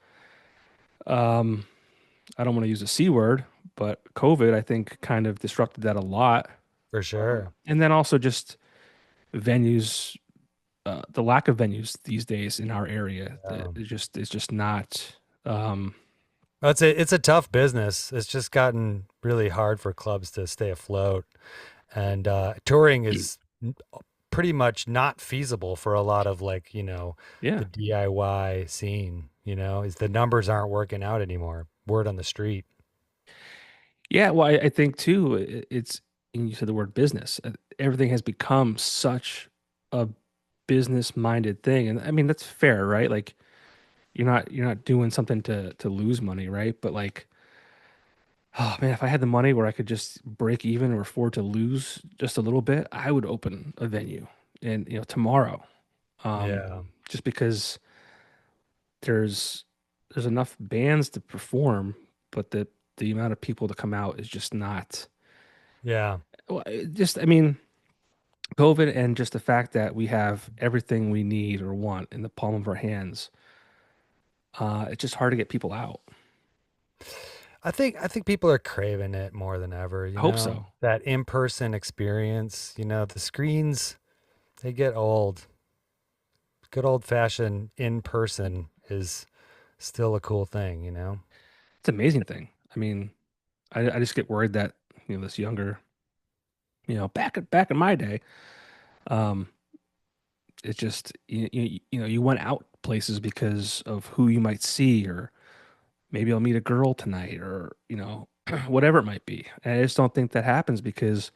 um, I don't want to use a C word, but COVID, I think, kind of disrupted that a lot. For sure. And then also just venues, the lack of venues these days in our area, that Um, is just not. Um, it's a tough business. It's just gotten really hard for clubs to stay afloat, and touring is pretty much not feasible for a lot of like yeah, the DIY scene. Is the numbers aren't working out anymore. Word on the street. yeah. Well, I think too, it's, and you said the word business. Everything has become such a business-minded thing, and I mean that's fair, right? Like you're not doing something to lose money, right? But like, oh man, if I had the money where I could just break even or afford to lose just a little bit, I would open a venue, and tomorrow. Um, Yeah, just because there's there's enough bands to perform, but the amount of people to come out is just not. yeah, Well, I mean, COVID, and just the fact that we have everything we need or want in the palm of our hands. It's just hard to get people out. I think people are craving it more than ever. I hope so. That in-person experience. The screens, they get old. Good old-fashioned in-person is still a cool thing. It's an amazing thing. I mean, I just get worried that this younger, back in my day, um, it's just you went out places because of who you might see, or maybe I'll meet a girl tonight, or whatever it might be. And I just don't think that happens because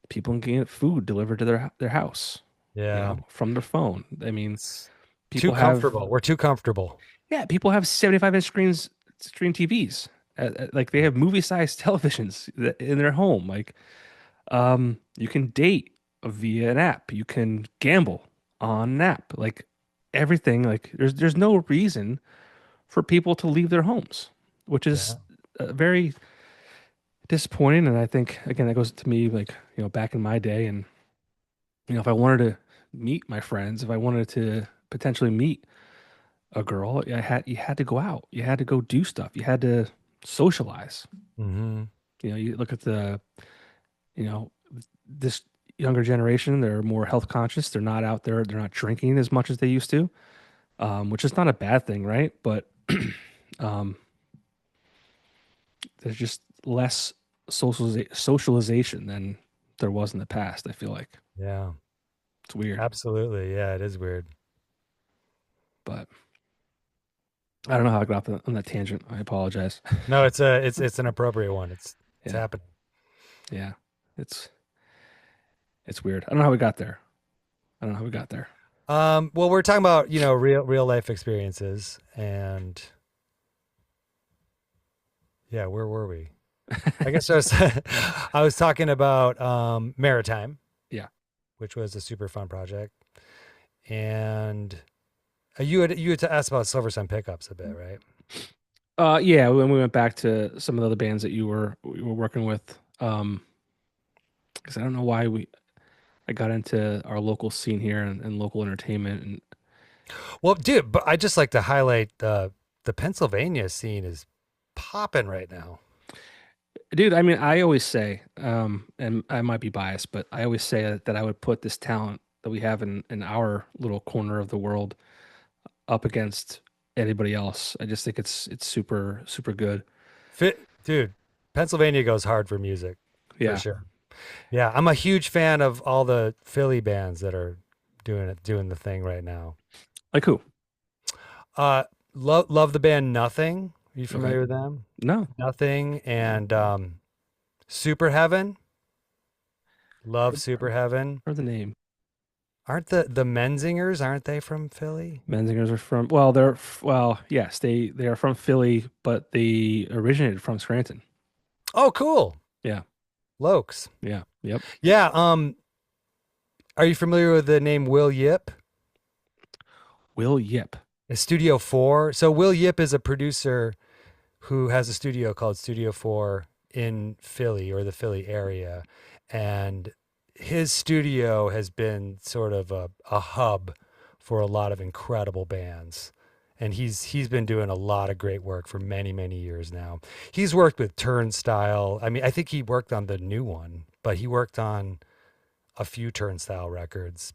people can get food delivered to their house, Yeah. from their phone. I mean, It's too people have comfortable. We're too comfortable. yeah, people have 75-inch screen TVs. Like they have movie-sized televisions in their home. Like you can date via an app. You can gamble on an app. Like everything. Like there's no reason for people to leave their homes, which is Yeah. very disappointing. And I think again that goes to me like back in my day, and if I wanted to meet my friends, if I wanted to potentially meet a girl, you had to go out, you had to go do stuff, you had to socialize. Hmm. You look at you know this younger generation, they're more health conscious. They're not out there. They're not drinking as much as they used to, which is not a bad thing, right? But um, there's just less socialization than there was in the past. I feel like Yeah. it's weird, Absolutely. Yeah, it is weird. but I don't know how I got off on that tangent. I apologize. No, it's an appropriate one. It's Yeah, happening. yeah, it's it's weird. I don't know how we got there. I don't know how we got there. Well, we're talking about, real life experiences, and yeah, where were we? I guess I was talking about Maritime, Yeah. which was a super fun project. And you had to ask about Silver Sun Pickups a bit, right? Yeah, when we went back to some of the other bands that you were working with, because I don't know why I got into our local scene here and local entertainment, and Well, dude, but I just like to highlight the Pennsylvania scene is popping right now. dude, I mean, I always say, and I might be biased, but I always say that I would put this talent that we have in our little corner of the world up against anybody else. I just think it's super super good. Dude, Pennsylvania goes hard for music for Yeah, sure. Yeah, I'm a huge fan of all the Philly bands that are doing the thing right now. like who? Love the band Nothing. Are you Okay, familiar with them? no, Nothing and Super Heaven. Love heard, Super Heaven. heard the name. Aren't the Menzingers? Aren't they from Philly? Menzingers are from well, yes, they are from Philly, but they originated from Scranton. Oh, cool. Yeah, Lokes. yeah, yep. Yeah. Are you familiar with the name Will Yip? Will Yip. Studio 4. So Will Yip is a producer who has a studio called Studio 4 in Philly or the Philly area. And his studio has been sort of a hub for a lot of incredible bands. And he's been doing a lot of great work for many, many years now. He's worked with Turnstile. I mean, I think he worked on the new one, but he worked on a few Turnstile records,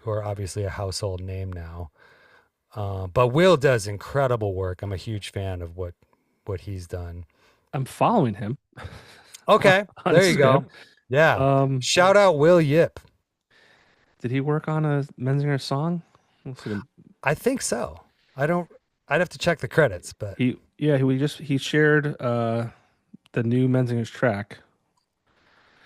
who are obviously a household name now. But Will does incredible work. I'm a huge fan of what he's done. I'm following him Okay, on there you Instagram. go. Yeah, Um, shout out Will Yip. did he work on a Menzinger song? Let's see. I think so. I don't. I'd have to check the credits, but He shared the new Menzinger's track.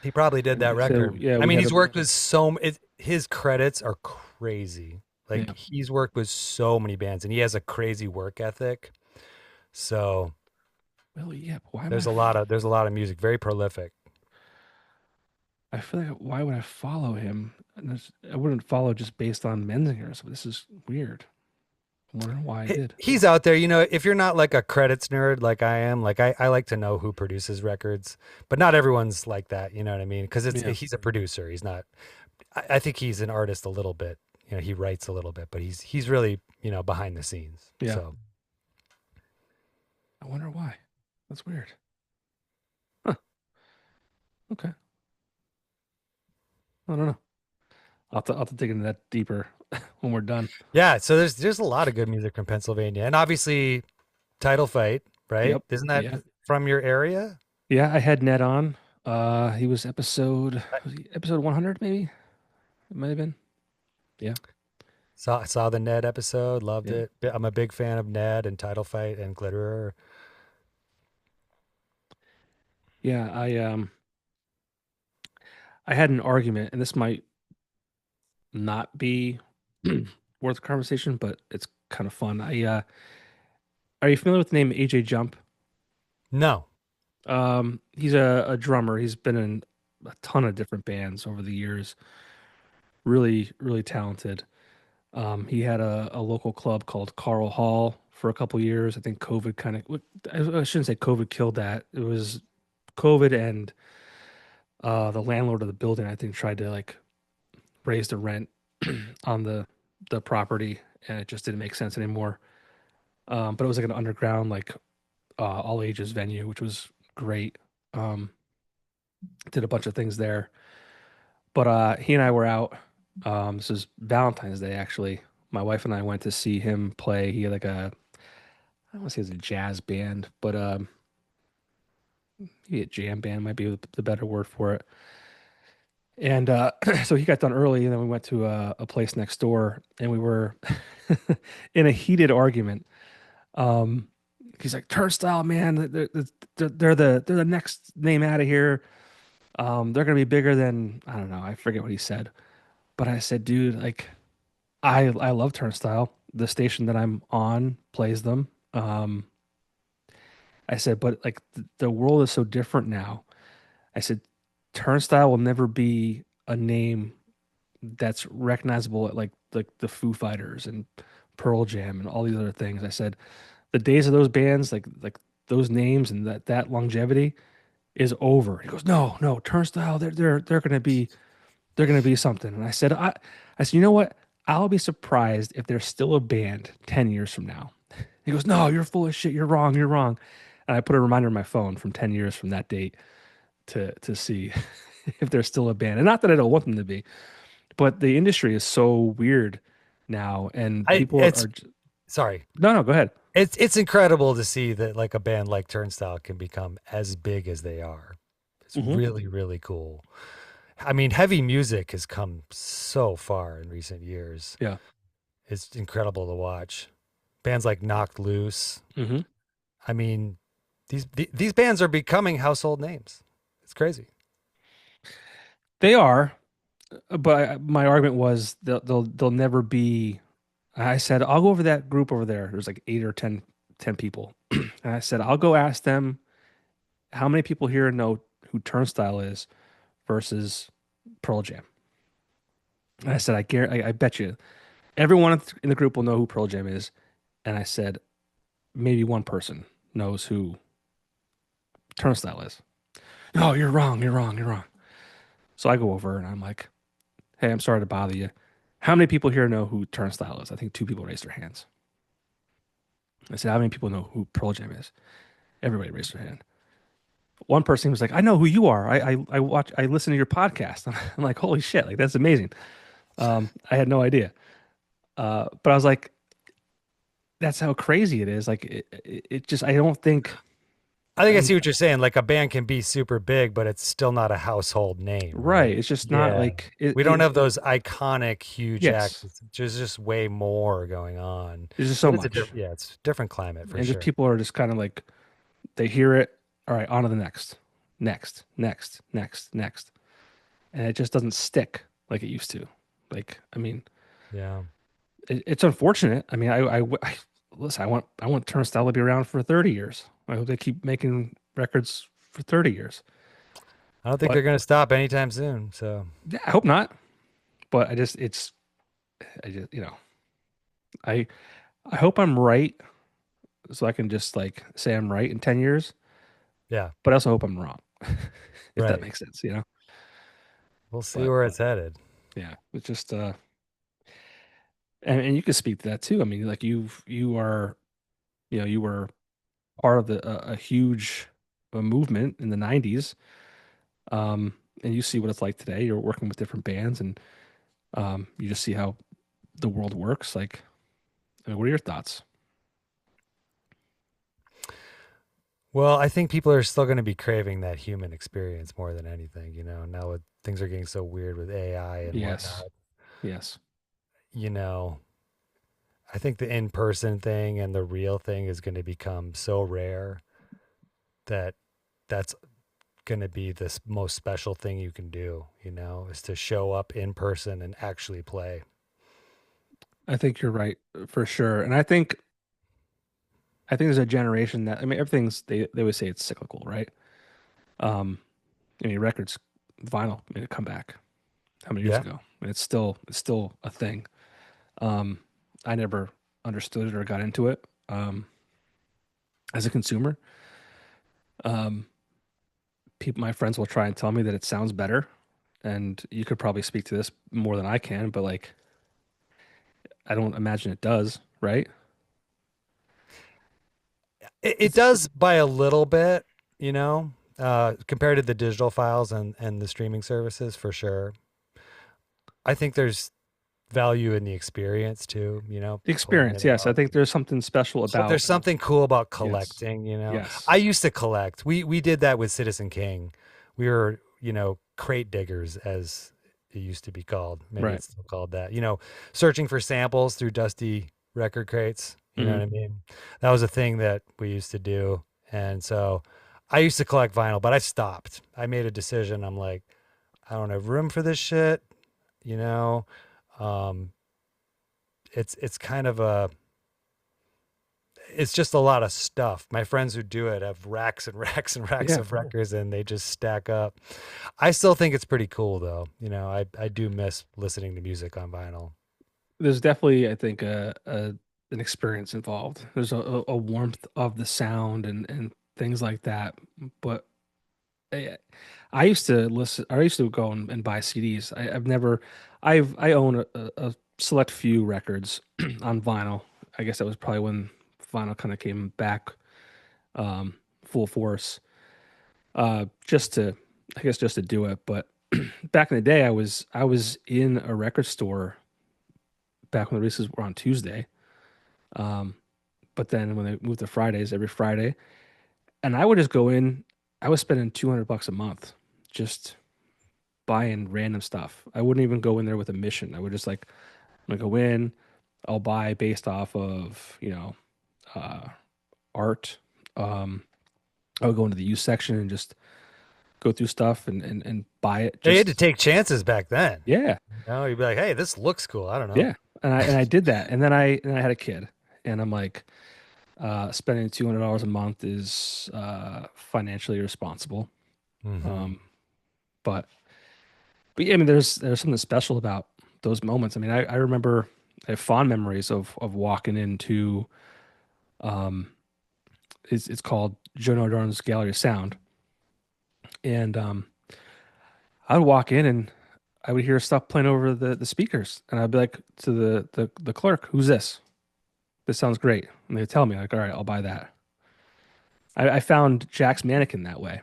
he probably did that He said, record. yeah, I we mean, had he's a worked with his credits are crazy. Like yeah. he's worked with so many bands, and he has a crazy work ethic. So Will Yip. Why am there's a lot of music, very prolific. I feel like why would I follow him? And I wouldn't follow just based on Menzingers. This is weird. I'm wondering why I did. He's out there, if you're not like a credits nerd like I am, like I like to know who produces records, but not everyone's like that, you know what I mean? Because Yeah. he's a producer. He's not. I think he's an artist a little bit. He writes a little bit, but he's really behind the scenes. Yeah. So I wonder why. That's weird. Huh. Okay. I don't know. I'll have to dig into that deeper when we're done. yeah, so there's a lot of good music from Pennsylvania, and obviously Title Fight, right? Yep. Isn't that Yeah. from your area? Yeah, I had Ned on. He was episode 100 maybe? It might have been. Yeah. Saw the Ned episode, loved Yeah. it. I'm a big fan of Ned and Title Fight and Glitterer. Yeah, I had an argument, and this might not be worth a conversation, but it's kind of fun. Are you familiar with the name AJ Jump? No. He's a drummer. He's been in a ton of different bands over the years. Really, really talented. He had a local club called Carl Hall for a couple years. I think COVID kind of, I shouldn't say COVID killed that. It was COVID and the landlord of the building, I think, tried to like raise the rent on the property, and it just didn't make sense anymore. But it was like an underground, like all ages venue, which was great. Um, did a bunch of things there. But he and I were out. This is Valentine's Day, actually. My wife and I went to see him play. He had like I don't want to say it's a jazz band, but maybe a jam band might be the better word for it. And so he got done early, and then we went to a place next door, and we were in a heated argument. Um, he's like, "Turnstile, man, they're the next name out of here. They're gonna be bigger than I don't know. I forget what he said, but I said, dude, like, I love Turnstile. The station that I'm on plays them. I said, but like the world is so different now. I said, Turnstile will never be a name that's recognizable at like the Foo Fighters and Pearl Jam and all these other things. I said, the days of those bands, like those names and that longevity is over. He goes, no, no, Turnstile, they're gonna be something. And I said, you know what? I'll be surprised if there's still a band 10 years from now. He goes, no, you're full of shit. You're wrong. You're wrong. And I put a reminder on my phone from 10 years from that date to see if there's still a band. And not that I don't want them to be, but the industry is so weird now, and I people it's are. sorry. No, no, go ahead. It's incredible to see that like a band like Turnstile can become as big as they are. It's Hmm. really, really cool. I mean, heavy music has come so far in recent years. Yeah. It's incredible to watch. Bands like Knocked Loose. Hmm. I mean, these bands are becoming household names. It's crazy. They are, but my argument was they'll never be. I said I'll go over that group over there. There's like 8 or 10 people, and I said I'll go ask them how many people here know who Turnstile is versus Pearl Jam. And I said I bet you everyone in the group will know who Pearl Jam is, and I said maybe one person knows who Turnstile is. No, you're wrong. You're wrong. You're wrong. So I go over and I'm like, hey, I'm sorry to bother you. How many people here know who Turnstile is? I think 2 people raised their hands. I said, how many people know who Pearl Jam is? Everybody raised their hand. One person was like, I know who you are. I listen to your podcast. I'm like, holy shit, like that's amazing. I had no idea. But I was like, that's how crazy it is. Like it just I don't think I think I um, see what you're saying. Like a band can be super big, but it's still not a household name, right. right? It's just not Yeah. like it, We don't it have those iconic huge acts. yes. There's just way more going on. There's just so But it's a much. different, yeah, it's a different climate for And just sure. people are just kind of like they hear it, all right, on to the next, next. And it just doesn't stick like it used to. Like, I mean, Yeah. it's unfortunate. I mean, listen, I want Turnstile to be around for 30 years. I hope they keep making records for 30 years. I don't think But they're going to stop anytime soon. So, yeah, I hope not. But I just, I I hope I'm right so I can just like say I'm right in 10 years, yeah, but I also hope I'm wrong, if that right. makes sense. We'll see But where it's headed. yeah, it's just and you can speak to that too. I mean, like you were part of a huge movement in the 90s. And you see what it's like today. You're working with different bands and you just see how the world works. Like, I mean, what are your thoughts? Well, I think people are still going to be craving that human experience more than anything. Now things are getting so weird with AI and Yes. whatnot. Yes. You know, I think the in person thing and the real thing is going to become so rare that that's going to be this most special thing you can do, is to show up in person and actually play. I think you're right for sure. And I think there's a generation that, I mean, everything's, they always say it's cyclical, right? Um, I mean, records, vinyl made a comeback how many years Yeah. ago? And it's still a thing. Um, I never understood it or got into it as a consumer. Um, People, my friends will try and tell me that it sounds better, and you could probably speak to this more than I can, but like I don't imagine it does, right? It It's does by a little bit, compared to the digital files and the streaming services for sure. I think there's value in the experience too, the pulling experience. it Yes, I out. think there's something special But there's about something cool about yes, collecting. yes, I used to collect. We did that with Citizen King. We were, crate diggers as it used to be called. Maybe right. it's still called that. Searching for samples through dusty record crates. You know Hmm. what I mean? That was a thing that we used to do. And so I used to collect vinyl, but I stopped. I made a decision. I'm like, I don't have room for this shit, you know. Um it's kind of a it's just a lot of stuff. My friends who do it have racks and racks and racks Yeah, of records and they just stack up. I still think it's pretty cool though. I do miss listening to music on vinyl. there's definitely, I think, a an experience involved. There's a warmth of the sound and things like that. But I, I used to listen. I used to go and buy CDs. I've never. I own a select few records on vinyl. I guess that was probably when vinyl kind of came back full force. Just to, I guess, just to do it. But back in the day, I was in a record store back when the releases were on Tuesday. Um, but then when they moved to Fridays, every Friday, and I would just go in. I was spending $200 a month just buying random stuff. I wouldn't even go in there with a mission. I would just like, I'm gonna go in, I'll buy based off of, uh, art. Um, I would go into the used section and just go through stuff and buy it. They had to Just take chances back then. yeah, You'd be like, "Hey, this looks cool." I don't know. yeah. And I did that. And I had a kid, and I'm like, spending $200 a month is financially irresponsible. Mhm. Um, but But yeah, I mean, there's something special about those moments. I mean, I remember I have fond memories of walking into um it's called Joe Nardon's Gallery of Sound, and I would walk in and I would hear stuff playing over the speakers, and I'd be like to the clerk, "Who's this? This sounds great." And they'd tell me like, "All right, I'll buy that." I found Jack's Mannequin that way.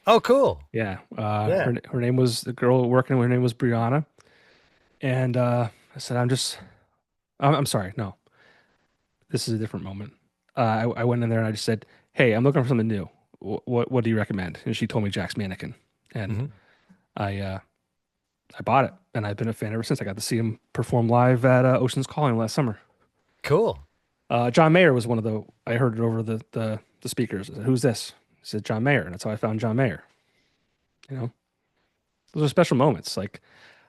Oh, cool. Yeah, Yeah. her name was the girl working. Her name was Brianna, and I said, I'm sorry, no. This is a different moment. I went in there and I just said, "Hey, I'm looking for something new. What do you recommend?" And she told me Jack's Mannequin, and Mhm. I uh, I bought it, and I've been a fan ever since. I got to see him perform live at Ocean's Calling last summer. Cool. John Mayer was one of the. I heard it over the speakers. I said, "Who's this?" He said, "John Mayer," and that's how I found John Mayer. You know, those are special moments. Like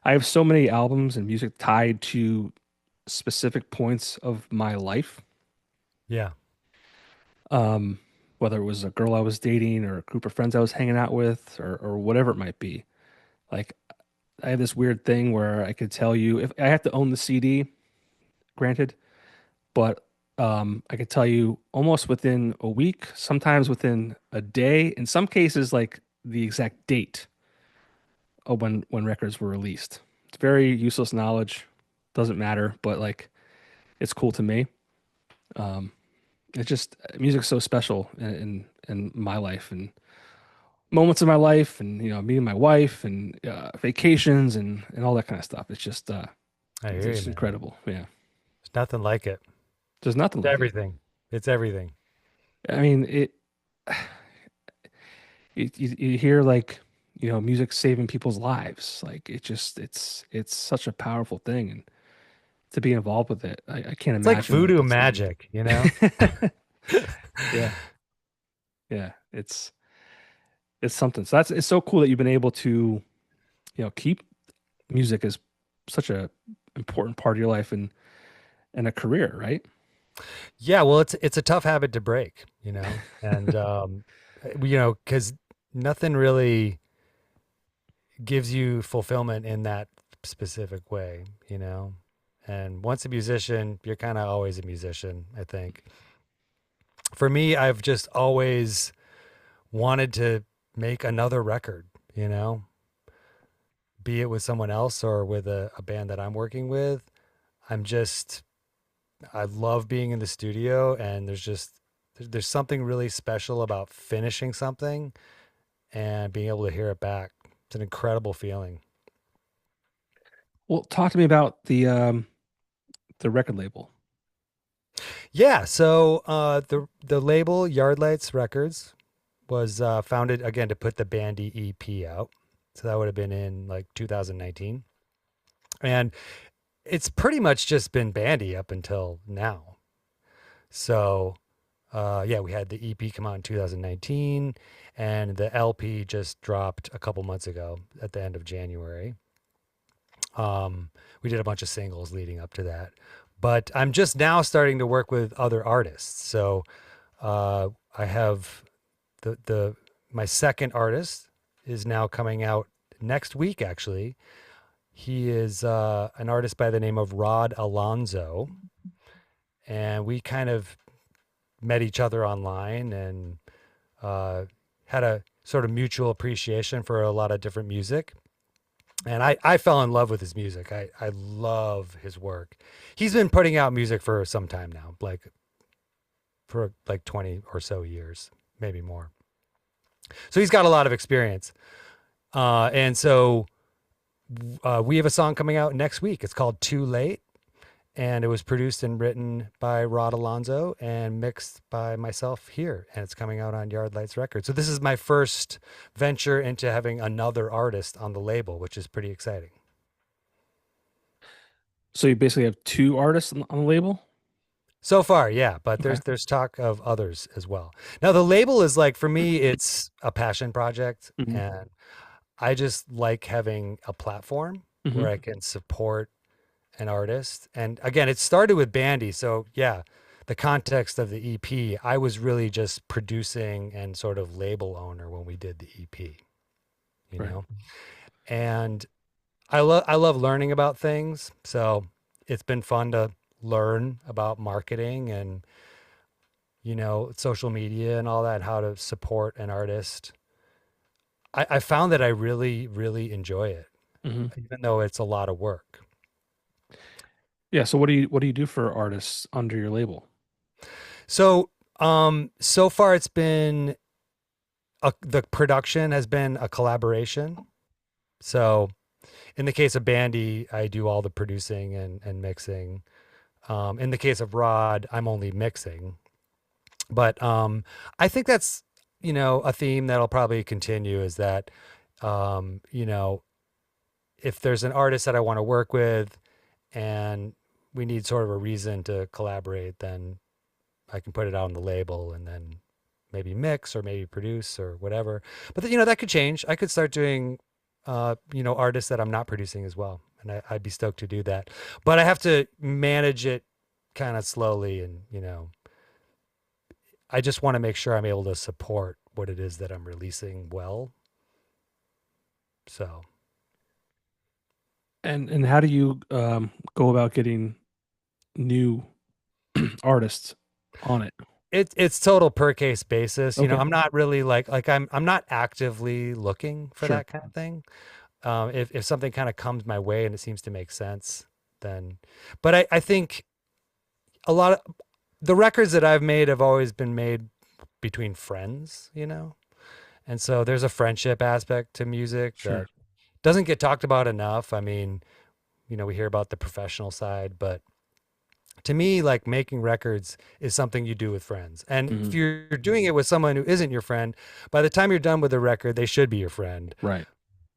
I have so many albums and music tied to specific points of my life. Yeah. um, whether it was a girl I was dating or a group of friends I was hanging out with or whatever it might be. Like I have this weird thing where I could tell you if I have to own the CD, granted, but I could tell you almost within a week, sometimes within a day, in some cases like the exact date of when records were released. It's very useless knowledge, doesn't matter, but like it's cool to me. Um, it's just music's so special in my life and moments of my life and meeting my wife and vacations and all that kind of stuff. It's just I it's hear you, just man. incredible. Yeah. There's nothing like it. There's nothing It's like it. everything. It's everything. I mean, you hear like music saving people's lives. Like it's such a powerful thing, and to be involved with it, I can't It's like imagine what voodoo that's like. magic. Yeah, yeah. It's it's something. So it's so cool that you've been able to, keep music as such a important part of your life and a career, right? Yeah, well, it's a tough habit to break, and because nothing really gives you fulfillment in that specific way, And once a musician, you're kind of always a musician, I think. For me, I've just always wanted to make another record, be it with someone else or with a band that I'm working with. I'm just, I love being in the studio, and there's something really special about finishing something and being able to hear it back. It's an incredible feeling. Well, talk to me about the record label. Yeah. So the label Yardlights Records was founded again to put the Bandie EP out. So that would have been in like 2019, and it's pretty much just been Bandie up until now. So yeah, we had the EP come out in 2019, and the LP just dropped a couple months ago at the end of January. We did a bunch of singles leading up to that, but I'm just now starting to work with other artists. So I have the my second artist is now coming out next week. Actually, he is an artist by the name of Rod Alonzo, and we kind of met each other online and had a sort of mutual appreciation for a lot of different music. And I fell in love with his music. I love his work. He's been putting out music for some time now, like for like 20 or so years, maybe more. So he's got a lot of experience. And so we have a song coming out next week. It's called Too Late. And it was produced and written by Rod Alonzo and mixed by myself here. And it's coming out on Yardlights Records. So this is my first venture into having another artist on the label, which is pretty exciting. So you basically have two artists on the label? So far, yeah, but Okay. there's talk of others as well. Now the label is like, for me, it's a passion project, Hmm. and I just like having a platform where Hmm. I can support an artist. And again, it started with Bandie. So yeah, the context of the EP, I was really just producing and sort of label owner when we did the EP, you Right. know? And I love learning about things. So it's been fun to learn about marketing and, social media and all that, how to support an artist. I found that I really, really enjoy it, Hmm. even though it's a lot of work. Yeah. So what do you do for artists under your label? So far it's been the production has been a collaboration. So in the case of Bandie, I do all the producing and mixing. In the case of Rod, I'm only mixing. But I think that's, a theme that'll probably continue is that, um, you know, if there's an artist that I want to work with and we need sort of a reason to collaborate, then I can put it out on the label and then maybe mix or maybe produce or whatever. But that could change. I could start doing, artists that I'm not producing as well, and I'd be stoked to do that. But I have to manage it kind of slowly, and I just want to make sure I'm able to support what it is that I'm releasing well. So And how do you go about getting new artists on it? it's total per case basis. Okay. I'm not really like I'm not actively looking for Sure. that kind of thing. If something kind of comes my way and it seems to make sense, then. But I think a lot of the records that I've made have always been made between friends. And so there's a friendship aspect to music Sure. that doesn't get talked about enough. I mean, we hear about the professional side, but to me, like making records is something you do with friends. And if Hmm. you're doing it with someone who isn't your friend, by the time you're done with the record, they should be your friend, Right.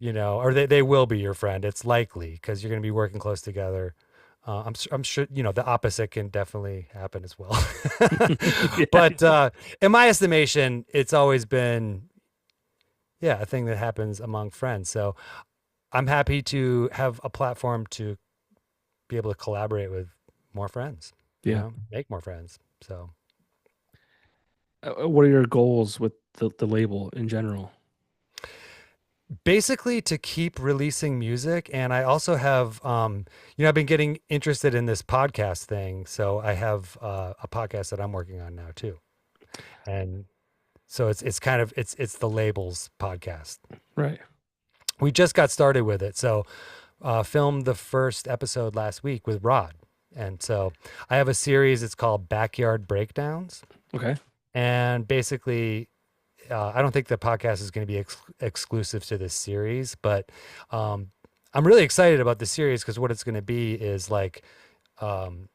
or they will be your friend. It's likely because you're going to be working close together. I'm sure, the opposite can definitely happen as well. Yeah. But in my estimation, it's always been, yeah, a thing that happens among friends. So I'm happy to have a platform to be able to collaborate with more friends, Yeah. make more friends. So What are your goals with the label in general? basically to keep releasing music. And I also have, I've been getting interested in this podcast thing. So I have a podcast that I'm working on now too. And so it's kind of, it's the labels podcast. Right. We just got started with it. So filmed the first episode last week with Rod. And so I have a series, it's called Backyard Breakdowns. Okay. And basically, I don't think the podcast is going to be exclusive to this series, but I'm really excited about the series because what it's going to be is like an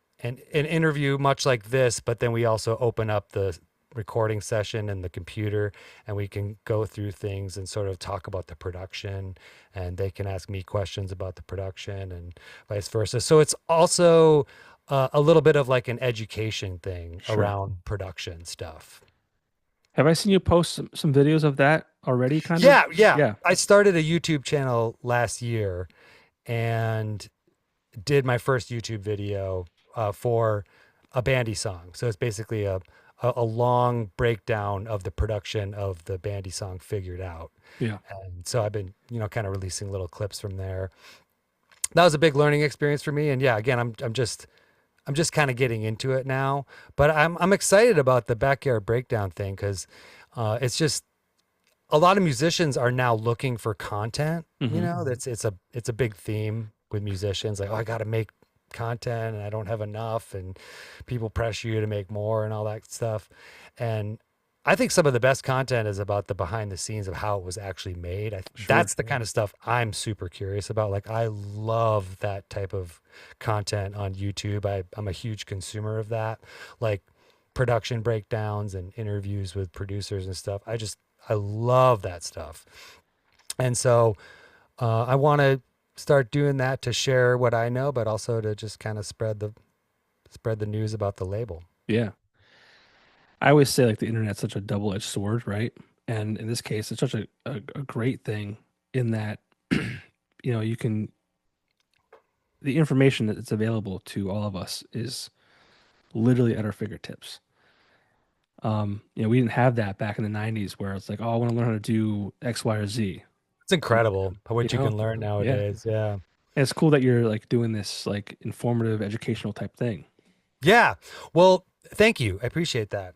interview much like this, but then we also open up the recording session and the computer and we can go through things and sort of talk about the production, and they can ask me questions about the production and vice versa. So it's also a little bit of like an education thing Sure. around production stuff. Have I seen you post some videos of that already, kind of? Yeah, yeah. Yeah. I started a YouTube channel last year and did my first YouTube video for a Bandie song. So it's basically a long breakdown of the production of the Bandie song Figured Out. Yeah. And so I've been, kind of releasing little clips from there. That was a big learning experience for me. And yeah, again, I'm just kind of getting into it now, but I'm excited about the Backyard Breakdown thing because it's just a lot of musicians are now looking for content. Hmm. It's a big theme with musicians. Like, oh, I got to make content and I don't have enough, and people pressure you to make more and all that stuff. And I think some of the best content is about the behind the scenes of how it was actually made. Sure. That's the kind of stuff I'm super curious about. Like, I love that type of content on YouTube. I'm a huge consumer of that, like production breakdowns and interviews with producers and stuff. I love that stuff. And so I want to start doing that to share what I know, but also to just kind of spread the news about the label. Yeah. I always say like the internet's such a double-edged sword, right? And in this case, it's such a great thing in that, you can the information that's available to all of us is literally at our fingertips. We didn't have that back in the 90s where it's like, oh, I want to learn how to do X, Y, or Z. It's incredible You what you know? can learn Yeah. nowadays. Yeah. And it's cool that you're like doing this like informative educational type thing. Yeah. Well, thank you. I appreciate that.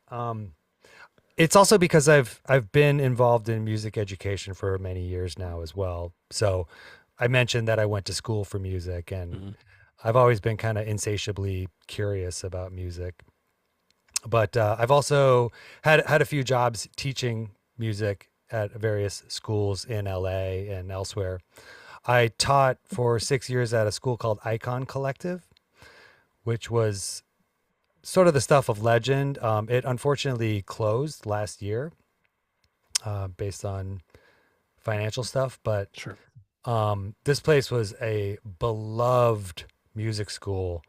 It's also because I've been involved in music education for many years now as well. So I mentioned that I went to school for music, and Hmm. I've always been kind of insatiably curious about music. But I've also had a few jobs teaching music at various schools in LA and elsewhere. I taught for 6 years at a school called Icon Collective, which was sort of the stuff of legend. It unfortunately closed last year based on financial stuff, but Sure. this place was a beloved music school.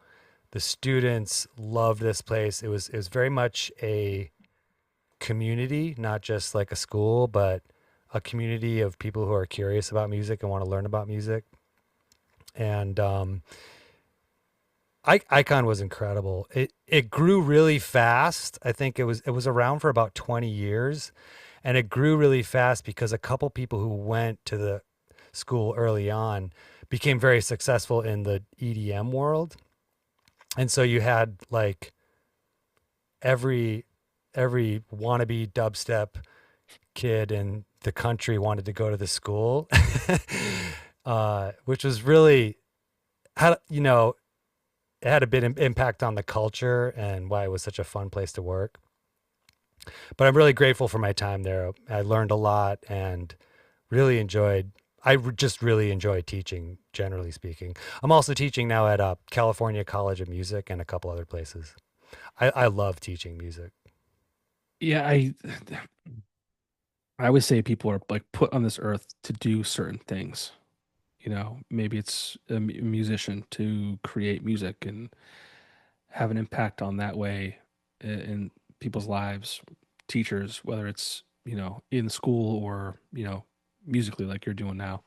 The students loved this place. It was very much a community, not just like a school, but a community of people who are curious about music and want to learn about music. And Icon was incredible. It grew really fast. I think it was around for about 20 years, and it grew really fast because a couple people who went to the school early on became very successful in the EDM world. And so you had like every wannabe dubstep kid in the country wanted to go to the school, which was really had it had a bit impact on the culture and why it was such a fun place to work. But I'm really grateful for my time there. I learned a lot and really enjoyed. Just really enjoy teaching, generally speaking. I'm also teaching now at California College of Music and a couple other places. I love teaching music. Yeah, I always say people are like put on this earth to do certain things. Maybe it's a musician to create music and have an impact on that way in people's lives. Teachers, whether it's in school or musically like you're doing now.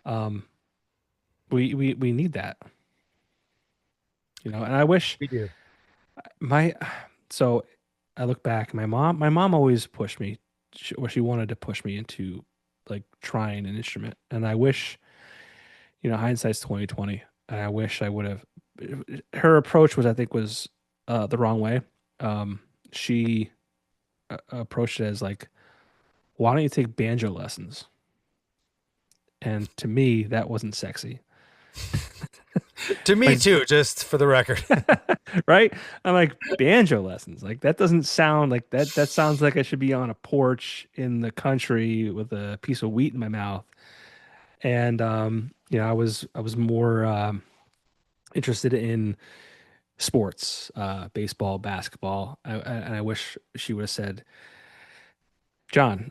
Um, we need that, and I wish We do. my so I look back, my mom always pushed me, she wanted to push me into like trying an instrument, and I wish, hindsight's 2020, and I wish I would have. Her approach was, I think, was the wrong way. She approached it as like, why don't you take banjo lessons? And to me, that wasn't sexy. To me Like, too, just for the record. right? I'm like, banjo lessons. Like that doesn't sound like that. That sounds like I should be on a porch in the country with a piece of wheat in my mouth. And I was more interested in sports, baseball, basketball. And I wish she would have said, John,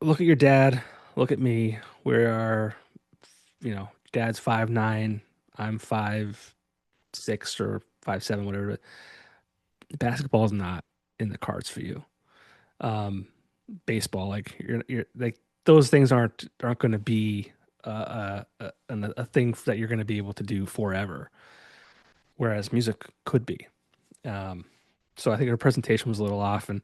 look at your dad, look at me. We are, dad's 5'9", I'm 5'6" or 5'7", whatever. Basketball is not in the cards for you. Um, Baseball, like you're like those things aren't going to be a thing that you're going to be able to do forever, whereas music could be. Um, so I think her presentation was a little off, and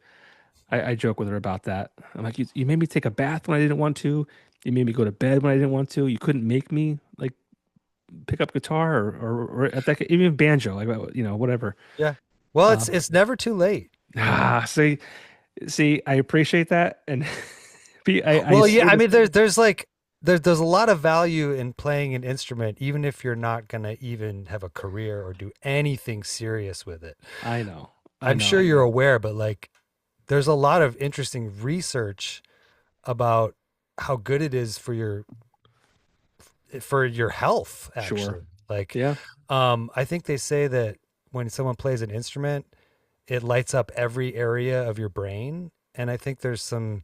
I joke with her about that. I'm like, you made me take a bath when I didn't want to. You made me go to bed when I didn't want to. You couldn't make me like pick up guitar or at that, even banjo, like whatever. Yeah. Well, Um, it's never too late, you know. see, I appreciate that, and I Well, yeah, say I the mean same. there's a lot of value in playing an instrument even if you're not going to even have a career or do anything serious with it. I know, I I'm know, sure I you're know. aware, but like there's a lot of interesting research about how good it is for your health Sure. actually. Like Yeah, I think they say that when someone plays an instrument, it lights up every area of your brain, and I think there's some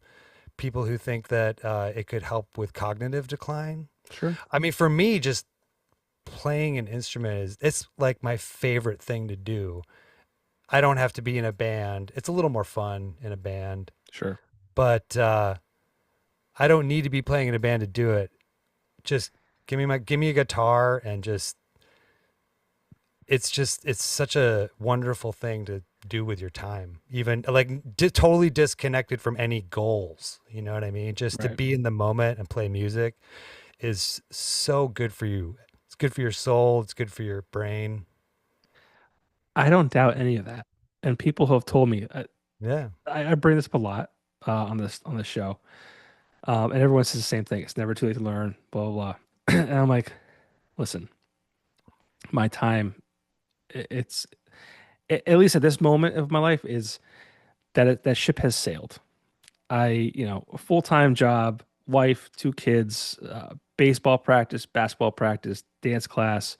people who think that it could help with cognitive decline. sure. I mean, for me, just playing an instrument it's like my favorite thing to do. I don't have to be in a band. It's a little more fun in a band, Sure. but I don't need to be playing in a band to do it. Just give me a guitar and it's such a wonderful thing to do with your time, even like totally disconnected from any goals, you know what I mean? Just to Right. be in the moment and play music is so good for you. It's good for your soul, it's good for your brain. I don't doubt any of that. And people who have told me, Yeah. I bring this up a lot on this show, and everyone says the same thing. It's never too late to learn. Blah blah blah. And I'm like, listen, my time, it's at least at this moment of my life is that ship has sailed. A full-time job, wife, two kids, baseball practice, basketball practice, dance class,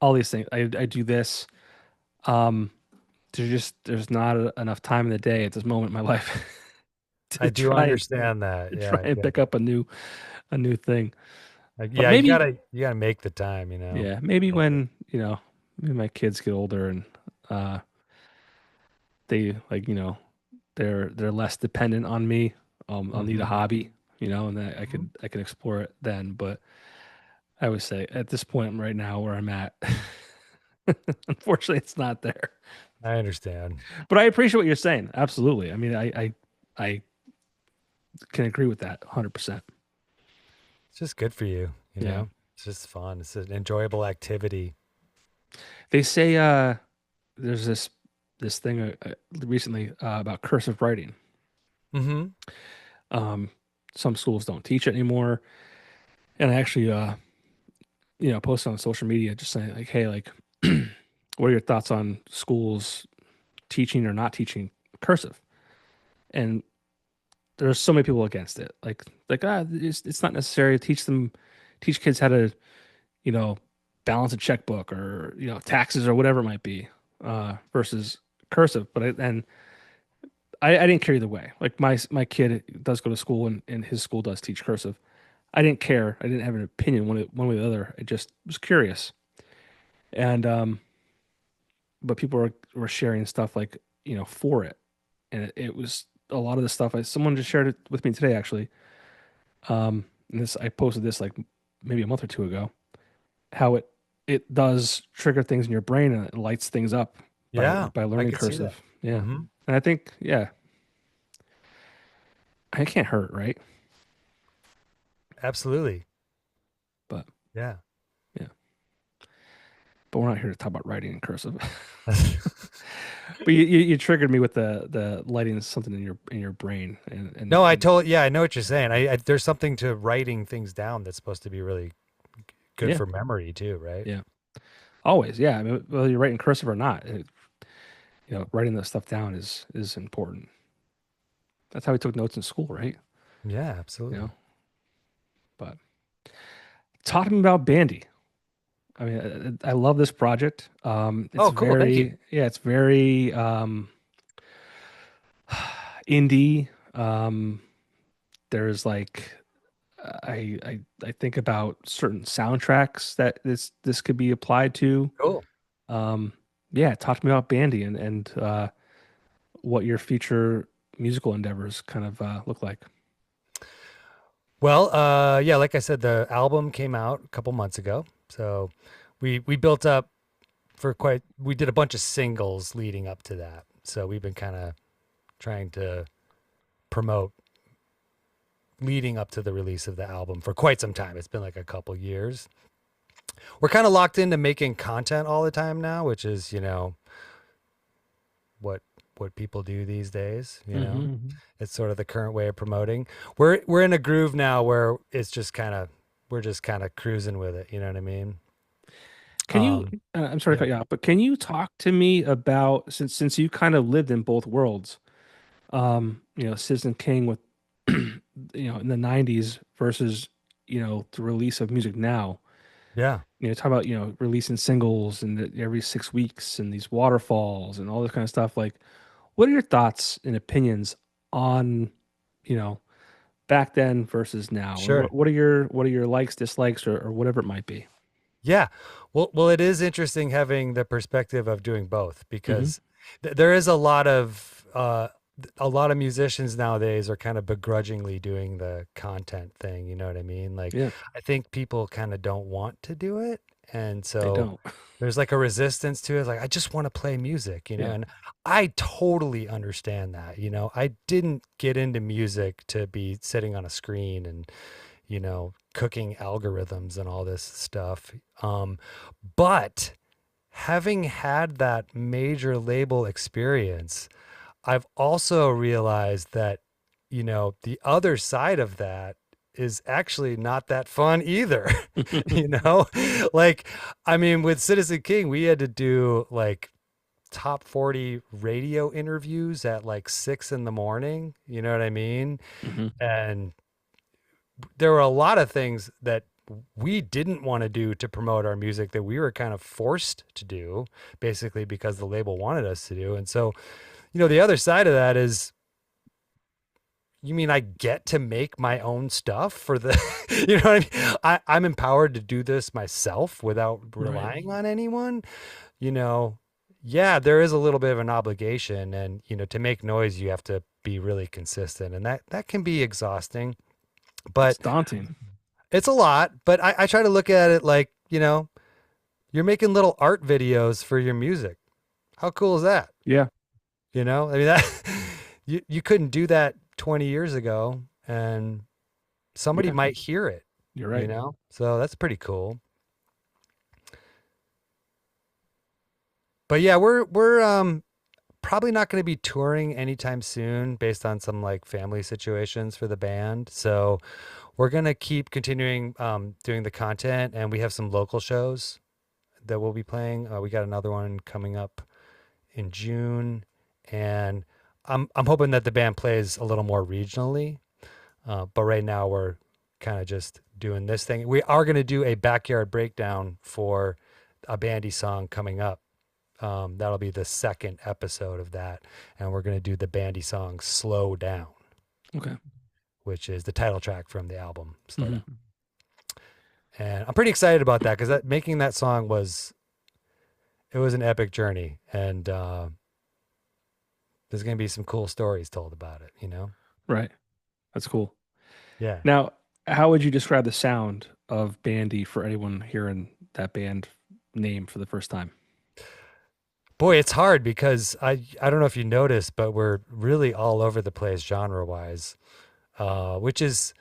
all these things. I do this. Um, there's not enough time in the day at this moment in my life I to do try and understand that. to try Yeah, I and get pick it. up a new thing. Like, But yeah, maybe, you gotta make the time, you know. yeah, maybe Make it. when, maybe my kids get older and uh they like, they're less dependent on me. I'll need a Hmm. hobby, and then I could explore it then. But I always say at this point right now where I'm at, unfortunately it's not there. I understand. But I appreciate what you're saying. Absolutely. I mean, I can agree with that 100%. It's just good for you, you Yeah. know. It's just fun. It's an enjoyable activity. They say there's this thing recently about cursive writing. Hmm. Um, some schools don't teach it anymore, and I actually posted on social media just saying like, hey, like, what are your thoughts on schools teaching or not teaching cursive? And there's so many people against it. It's not necessary. Teach kids how to you know balance a checkbook or taxes or whatever it might be versus cursive. I didn't care either way. Like my kid does go to school and his school does teach cursive. I didn't care. I didn't have an opinion one way or the other. I just was curious. And but people were sharing stuff like for it, and it was. a lot of the stuff. Someone just shared it with me today, actually. And this I posted this like maybe a month or two ago. How it does trigger things in your brain and it lights things up Yeah, by I learning could see that. cursive. Yeah, Hmm. and I think yeah, it can't hurt, right? Absolutely. But Yeah. yeah, but we're not here to talk about writing in cursive. But you triggered me with the lighting something in your brain No, I and totally, yeah, I know what you're saying. There's something to writing things down that's supposed to be really good yeah, for memory too, right? yeah, always, yeah. I mean, whether you're writing cursive or not, writing that stuff down is important. That's how we took notes in school, right? Yeah, You know, absolutely. but talking about Bandie. I mean, I love this project. It's Oh, cool. Thank you. yeah, it's very indie. There's like I think about certain soundtracks that this could be applied to. Cool. Um, yeah, talk to me about Bandie and what your future musical endeavors kind of look like. Well, yeah, like I said, the album came out a couple months ago. So we built up for quite we did a bunch of singles leading up to that. So we've been kind of trying to promote leading up to the release of the album for quite some time. It's been like a couple years. We're kind of locked into making content all the time now, which is, what people do these days, Hmm. It's sort of the current way of promoting. We're in a groove now where it's just kind of we're just kind of cruising with it, you know what I mean? Can you? Um I'm sorry to yeah. cut you off, but can you talk to me about since you kind of lived in both worlds, Citizen King with in the 90s versus the release of music now. Yeah. Talk about releasing singles and every 6 weeks and these waterfalls and all this kind of stuff. Like, what are your thoughts and opinions on you know back then versus now, or Sure. what are your likes, dislikes, or whatever it might be? Yeah. Well, it is interesting having the perspective of doing both Hmm. because there is a lot of musicians nowadays are kind of begrudgingly doing the content thing. You know what I mean? Like, Yeah, I think people kind of don't want to do it, and they so don't. there's like a resistance to it. Like, I just want to play music, Yeah, and I totally understand that. I didn't get into music to be sitting on a screen and cooking algorithms and all this stuff. But having had that major label experience, I've also realized that, the other side of that is actually not that fun either. you know, like, I mean, with Citizen King, we had to do like top 40 radio interviews at like 6 in the morning. You know what I mean? hmm And there were a lot of things that we didn't want to do to promote our music that we were kind of forced to do basically because the label wanted us to do. And so, the other side of that is, you mean I get to make my own stuff for the, you know what I mean? I'm empowered to do this myself without Right. relying on anyone, you know? Yeah, there is a little bit of an obligation and, to make noise, you have to be really consistent and that can be exhausting, It's but daunting. it's a lot, but I try to look at it like, you're making little art videos for your music. How cool is that? Yeah, I mean that you couldn't do that 20 years ago and somebody yeah, might hear it, you're right. So that's pretty cool. But yeah, we're probably not going to be touring anytime soon based on some like family situations for the band. So we're going to keep continuing doing the content and we have some local shows that we'll be playing. We got another one coming up in June, and I'm hoping that the band plays a little more regionally. But right now we're kind of just doing this thing. We are going to do a backyard breakdown for a Bandie song coming up. That'll be the second episode of that, and we're going to do the Bandie song "Slow Down," Okay. which is the title track from the album "Slow Hmm. Down." And I'm pretty excited about that because making that song was an epic journey, and there's going to be some cool stories told about it, you know? Right. That's cool. Yeah. Now, how would you describe the sound of Bandie for anyone hearing that band name for the first time? Boy, it's hard because I don't know if you noticed, but we're really all over the place genre wise, which is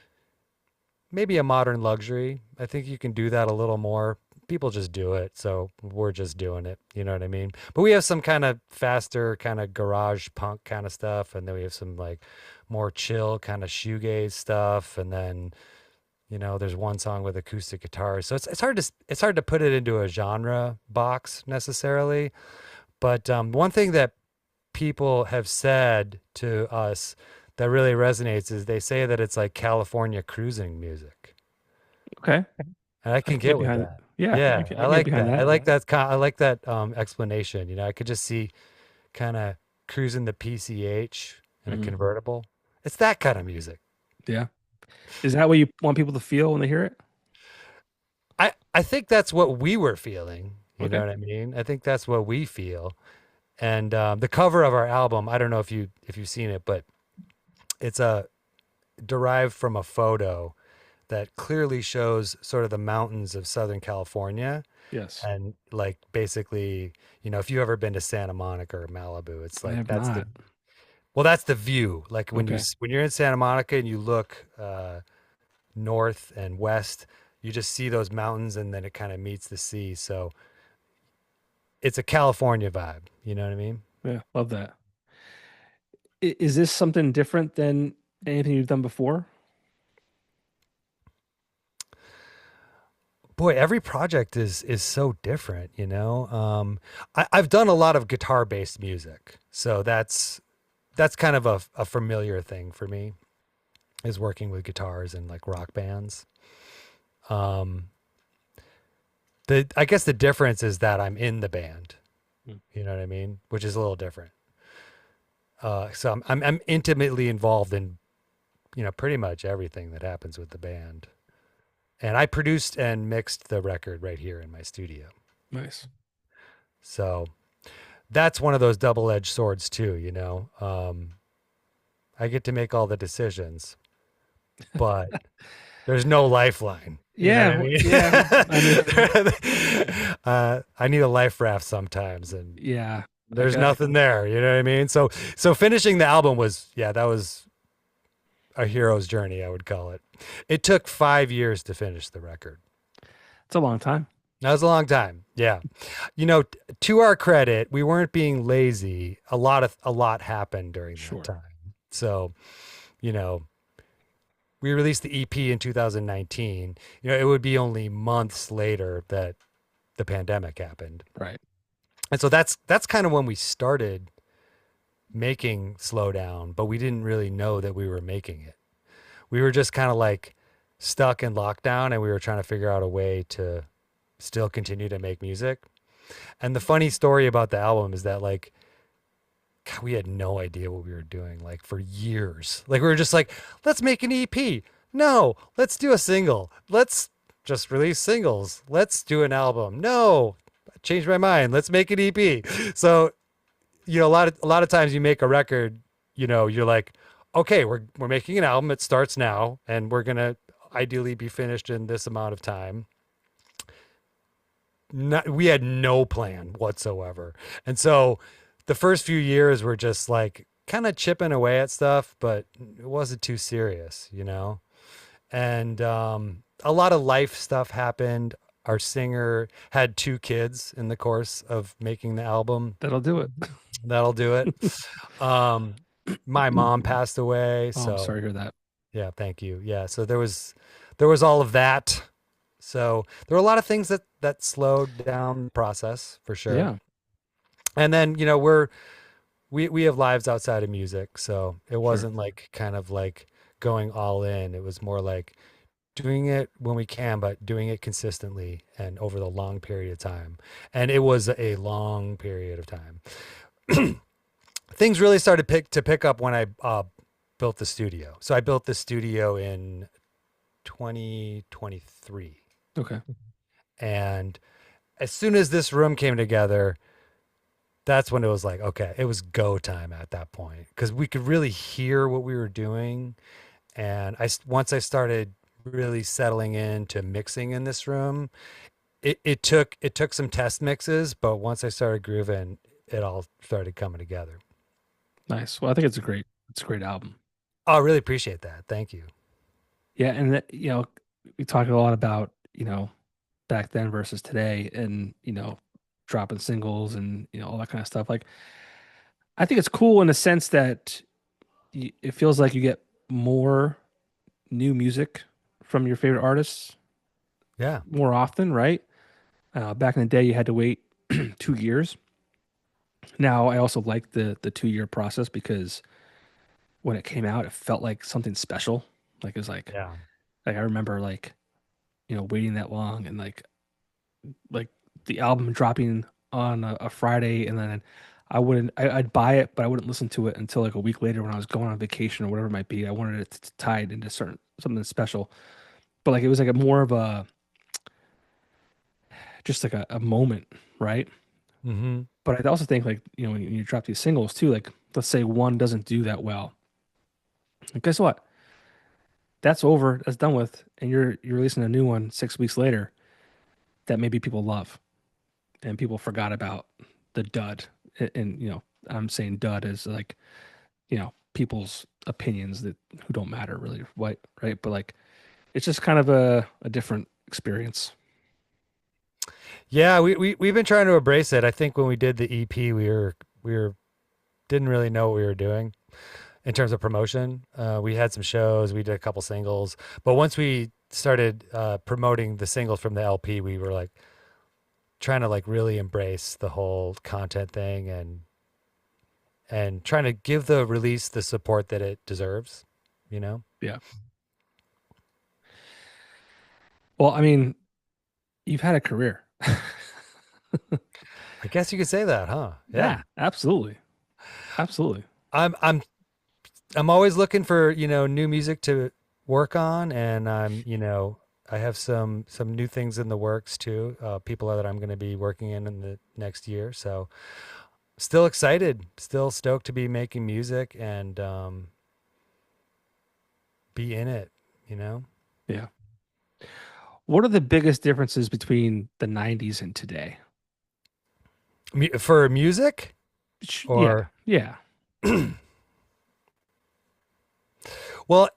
maybe a modern luxury. I think you can do that a little more. People just do it, so we're just doing it. You know what I mean? But we have some kind of faster, kind of garage punk kind of stuff, and then we have some like more chill kind of shoegaze stuff, and then there's one song with acoustic guitars. So it's hard to put it into a genre box necessarily. But one thing that people have said to us that really resonates is they say that it's like California cruising music. Okay. And I I can can get get with behind it. that. Yeah, Yeah, I I can get like behind that. I that. like that. I like that explanation. I could just see kind of cruising the PCH in a Mhm. convertible. It's that kind of music. Yeah. Is that what you want people to feel when they hear it? I think that's what we were feeling. You know Okay. what I mean? I think that's what we feel. And the cover of our album, I don't know if you've seen it, but it's derived from a photo that clearly shows sort of the mountains of Southern California. Yes. And like basically, if you've ever been to Santa Monica or Malibu, it's I like have not. that's the view. Like Okay. when you're in Santa Monica and you look north and west, you just see those mountains and then it kind of meets the sea. So it's a California vibe. You know what I mean? Yeah, love that. Is this something different than anything you've done before? Boy, every project is so different. I've done a lot of guitar based music, so that's kind of a familiar thing for me, is working with guitars and like rock bands. Um, the I guess the difference is that I'm in the band. Mm. You know what I mean? Which is a little different. So I'm intimately involved in pretty much everything that happens with the band, and I produced and mixed the record right here in my studio. Nice. So that's one of those double edged swords too. I get to make all the decisions, but there's no lifeline. You know what Yeah, I mean? yeah. I mean, I need a life raft sometimes, and yeah. I there's got nothing there. You know what I mean? So finishing the album was, yeah, that was a hero's journey, I would call it. It took 5 years to finish the record. it's a long time. That was a long time. Yeah. To our credit, we weren't being lazy. A lot happened during that Sure. time. So, you know, we released the EP in 2019. It would be only months later that the pandemic happened. Right. And so that's kind of when we started making Slow Down, but we didn't really know that we were making it. We were just kind of like stuck in lockdown and we were trying to figure out a way to still continue to make music. And the funny story about the album is that like God, we had no idea what we were doing like for years. Like we were just like, let's make an EP. No, let's do a single. Let's just release singles. Let's do an album. No, I changed my mind. Let's make an EP. So, a lot of times you make a record, you're like, okay, we're making an album. It starts now and we're going to ideally be finished in this amount of time. We had no plan whatsoever. And so the first few years were just like kind of chipping away at stuff, but it wasn't too serious. And a lot of life stuff happened. Our singer had 2 kids in the course of making the album. That'll do it. That'll do it. Um, my mom passed away. Oh, I'm So sorry to hear that. yeah, thank you. Yeah. So there was all of that. So there were a lot of things that slowed down the process for sure. Yeah, And then, we have lives outside of music. So it sure. wasn't like kind of like going all in. It was more like doing it when we can, but doing it consistently and over the long period of time. And it was a long period of time. Things really started to pick up when I built the studio. So I built the studio in 2023. Okay. And as soon as this room came together, that's when it was like, okay, it was go time at that point because we could really hear what we were doing. And once I started really settling into mixing in this room, it took some test mixes, but once I started grooving, it all started coming together. Nice. Well, I think it's a great album. Oh, I really appreciate that. Thank you. Yeah, and we talk a lot about, back then versus today and, dropping singles and, all that kind of stuff. Like I think it's cool in the sense that it feels like you get more new music from your favorite artists Yeah. more often, right? Back in the day, you had to wait 2 years. Now, I also like the 2 year process because when it came out, it felt like something special. Like it was Yeah. like I remember like waiting that long and like the album dropping on a Friday, and then I'd buy it, but I wouldn't listen to it until like a week later when I was going on vacation or whatever it might be. I wanted it to tie it into something special, but like it was like a more of a just like a moment, right? Mm-hmm. But I also think like when you drop these singles too, like let's say one doesn't do that well, and guess what? That's over, that's done with, and you're releasing a new one 6 weeks later that maybe people love and people forgot about the dud. And I'm saying dud is like people's opinions that who don't matter really, right? But like it's just kind of a different experience. Yeah, we've been trying to embrace it. I think when we did the EP, we were didn't really know what we were doing in terms of promotion. We had some shows, we did a couple singles, but once we started promoting the singles from the LP, we were like trying to like really embrace the whole content thing and trying to give the release the support that it deserves, you know? Yeah. Well, I mean, you've had a career. I guess you could say that, huh? Yeah. Yeah, absolutely. Absolutely. I'm I'm I'm always looking for, new music to work on, and I have some new things in the works too. People that I'm going to be working in the next year. So still excited, still stoked to be making music and be in it, you know? Yeah. What are the biggest differences between the 90s and today? For music Yeah. or Yeah. well,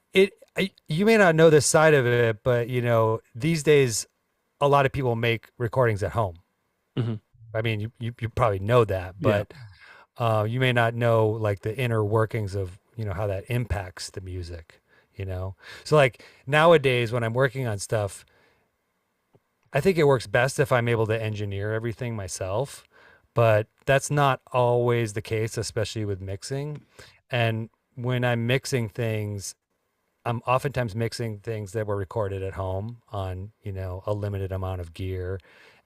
you may not know this side of it, but these days a lot of people make recordings at home. Hmm. I mean, you probably know that, Yeah. but you may not know like the inner workings of how that impacts the music. So like nowadays when I'm working on stuff, I think it works best if I'm able to engineer everything myself, but that's not always the case, especially with mixing. And when I'm mixing things, I'm oftentimes mixing things that were recorded at home on, a limited amount of gear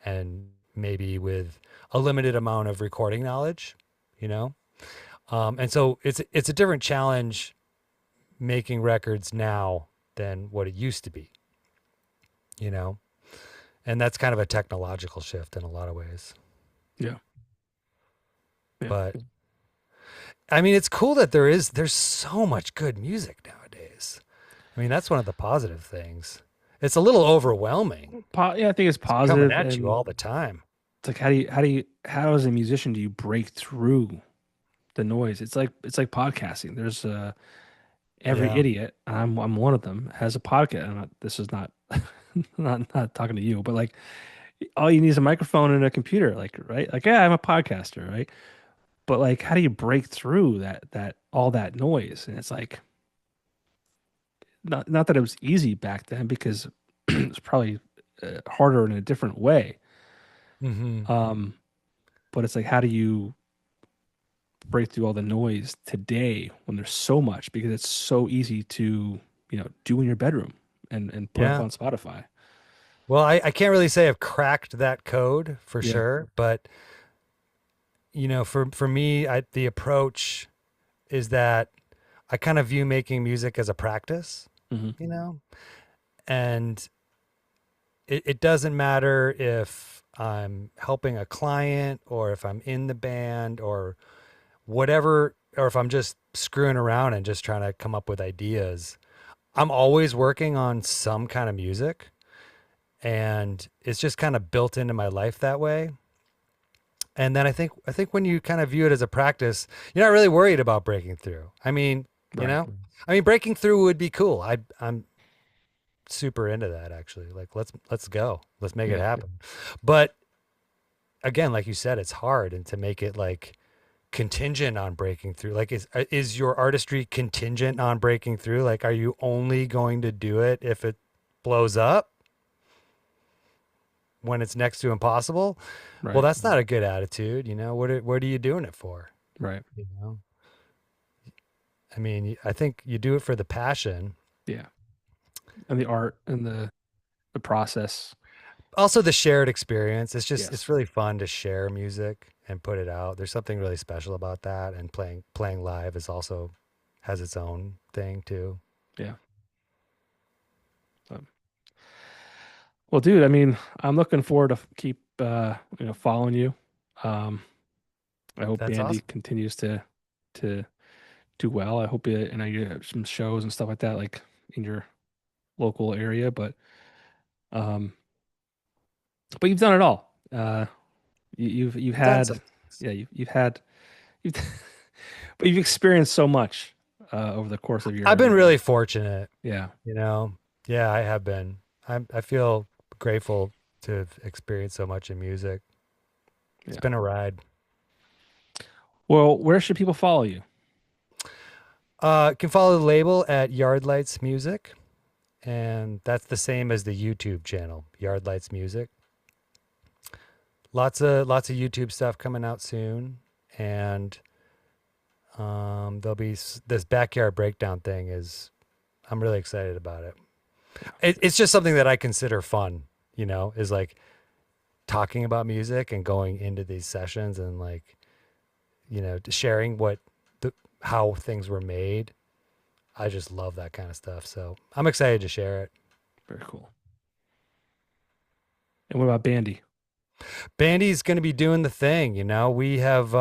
and maybe with a limited amount of recording knowledge, you know? And so it's a different challenge making records now than what it used to be, you know? And that's kind of a technological shift in a lot of ways. Yeah. Yeah. But I mean, it's cool that there's so much good music nowadays. I mean, that's one of the positive things. It's a little overwhelming. Yeah, I think it's It's coming positive, at you and all the time. it's like how as a musician do you break through the noise? It's like podcasting. There's every Yeah. idiot, and I'm one of them, has a podcast. This is not not talking to you, but like all you need is a microphone and a computer, like right? Like yeah, I'm a podcaster, right? But like how do you break through that all that noise? And it's like not that it was easy back then because it's probably harder in a different way. Hmm. Um, but it's like how do you break through all the noise today when there's so much because it's so easy to do in your bedroom and put up Yeah. on Spotify. Well, I can't really say I've cracked that code for Yeah. sure, but for me, the approach is that I kind of view making music as a practice, Hmm. you know, and it doesn't matter if I'm helping a client or if I'm in the band or whatever, or if I'm just screwing around and just trying to come up with ideas, I'm always working on some kind of music. And it's just kind of built into my life that way. And then I think when you kind of view it as a practice, you're not really worried about breaking through. I mean, you Right. know, I mean breaking through would be cool. I'm super into that actually. Like let's go. Let's make it Yeah. happen. But again, like you said, it's hard and to make it like contingent on breaking through. Like is your artistry contingent on breaking through? Like are you only going to do it if it blows up when it's next to impossible? Well, Right. that's not a good attitude, you know. What are you doing it for? Right. You know? I mean, I think you do it for the passion. Yeah. And the art and the process. Also the shared experience. It's Yes. really fun to share music and put it out. There's something really special about that and playing live is also has its own thing too. Yeah. Um, well, dude, I mean, I'm looking forward to keep following you. Um, I hope That's Bandie awesome. continues to do well. I hope you have some shows and stuff like that, like in your local area. Um, but you've done it all. You've I've done some had, things. yeah, you've had, you've, but you've experienced so much over the course of I've been your really fortunate, yeah, you know. Yeah, I have been. I feel grateful to have experienced so much in music. It's yeah. been a ride. Well, where should people follow you? Can follow the label at Yardlights Music, and that's the same as the YouTube channel, Yardlights Music. Lots of YouTube stuff coming out soon, and there'll be this backyard breakdown thing. Is I'm really excited about it. It's just something that I consider fun. You know, is like talking about music and going into these sessions and like sharing how things were made. I just love that kind of stuff. So I'm excited to share it. Very cool. And what about Bandy? Bandie's going to be doing the thing. We have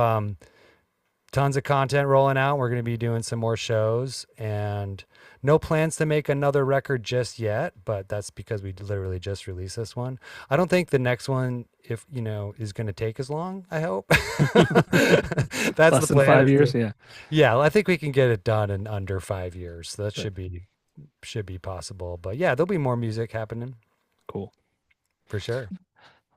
tons of content rolling out. We're going to be doing some more shows and no plans to make another record just yet, but that's because we literally just released this one. I don't think the next one, if is going to take as long. I hope that's the Less than plan. 5 years? Yeah. Yeah, I think we can get it done in under 5 years. So that Good. should be possible. But yeah, there'll be more music happening Cool. for sure.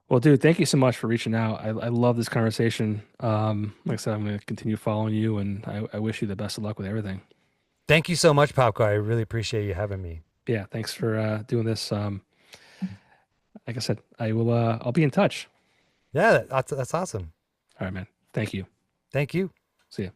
Well, dude, thank you so much for reaching out. I love this conversation. Like I said, I'm going to continue following you, and I wish you the best of luck with everything. Thank you so much, Popko. I really appreciate you having me. Yeah, thanks for doing this. Like I said, I'll be in touch. Yeah, that's awesome. All right, man. Thank you. Thank you. See ya.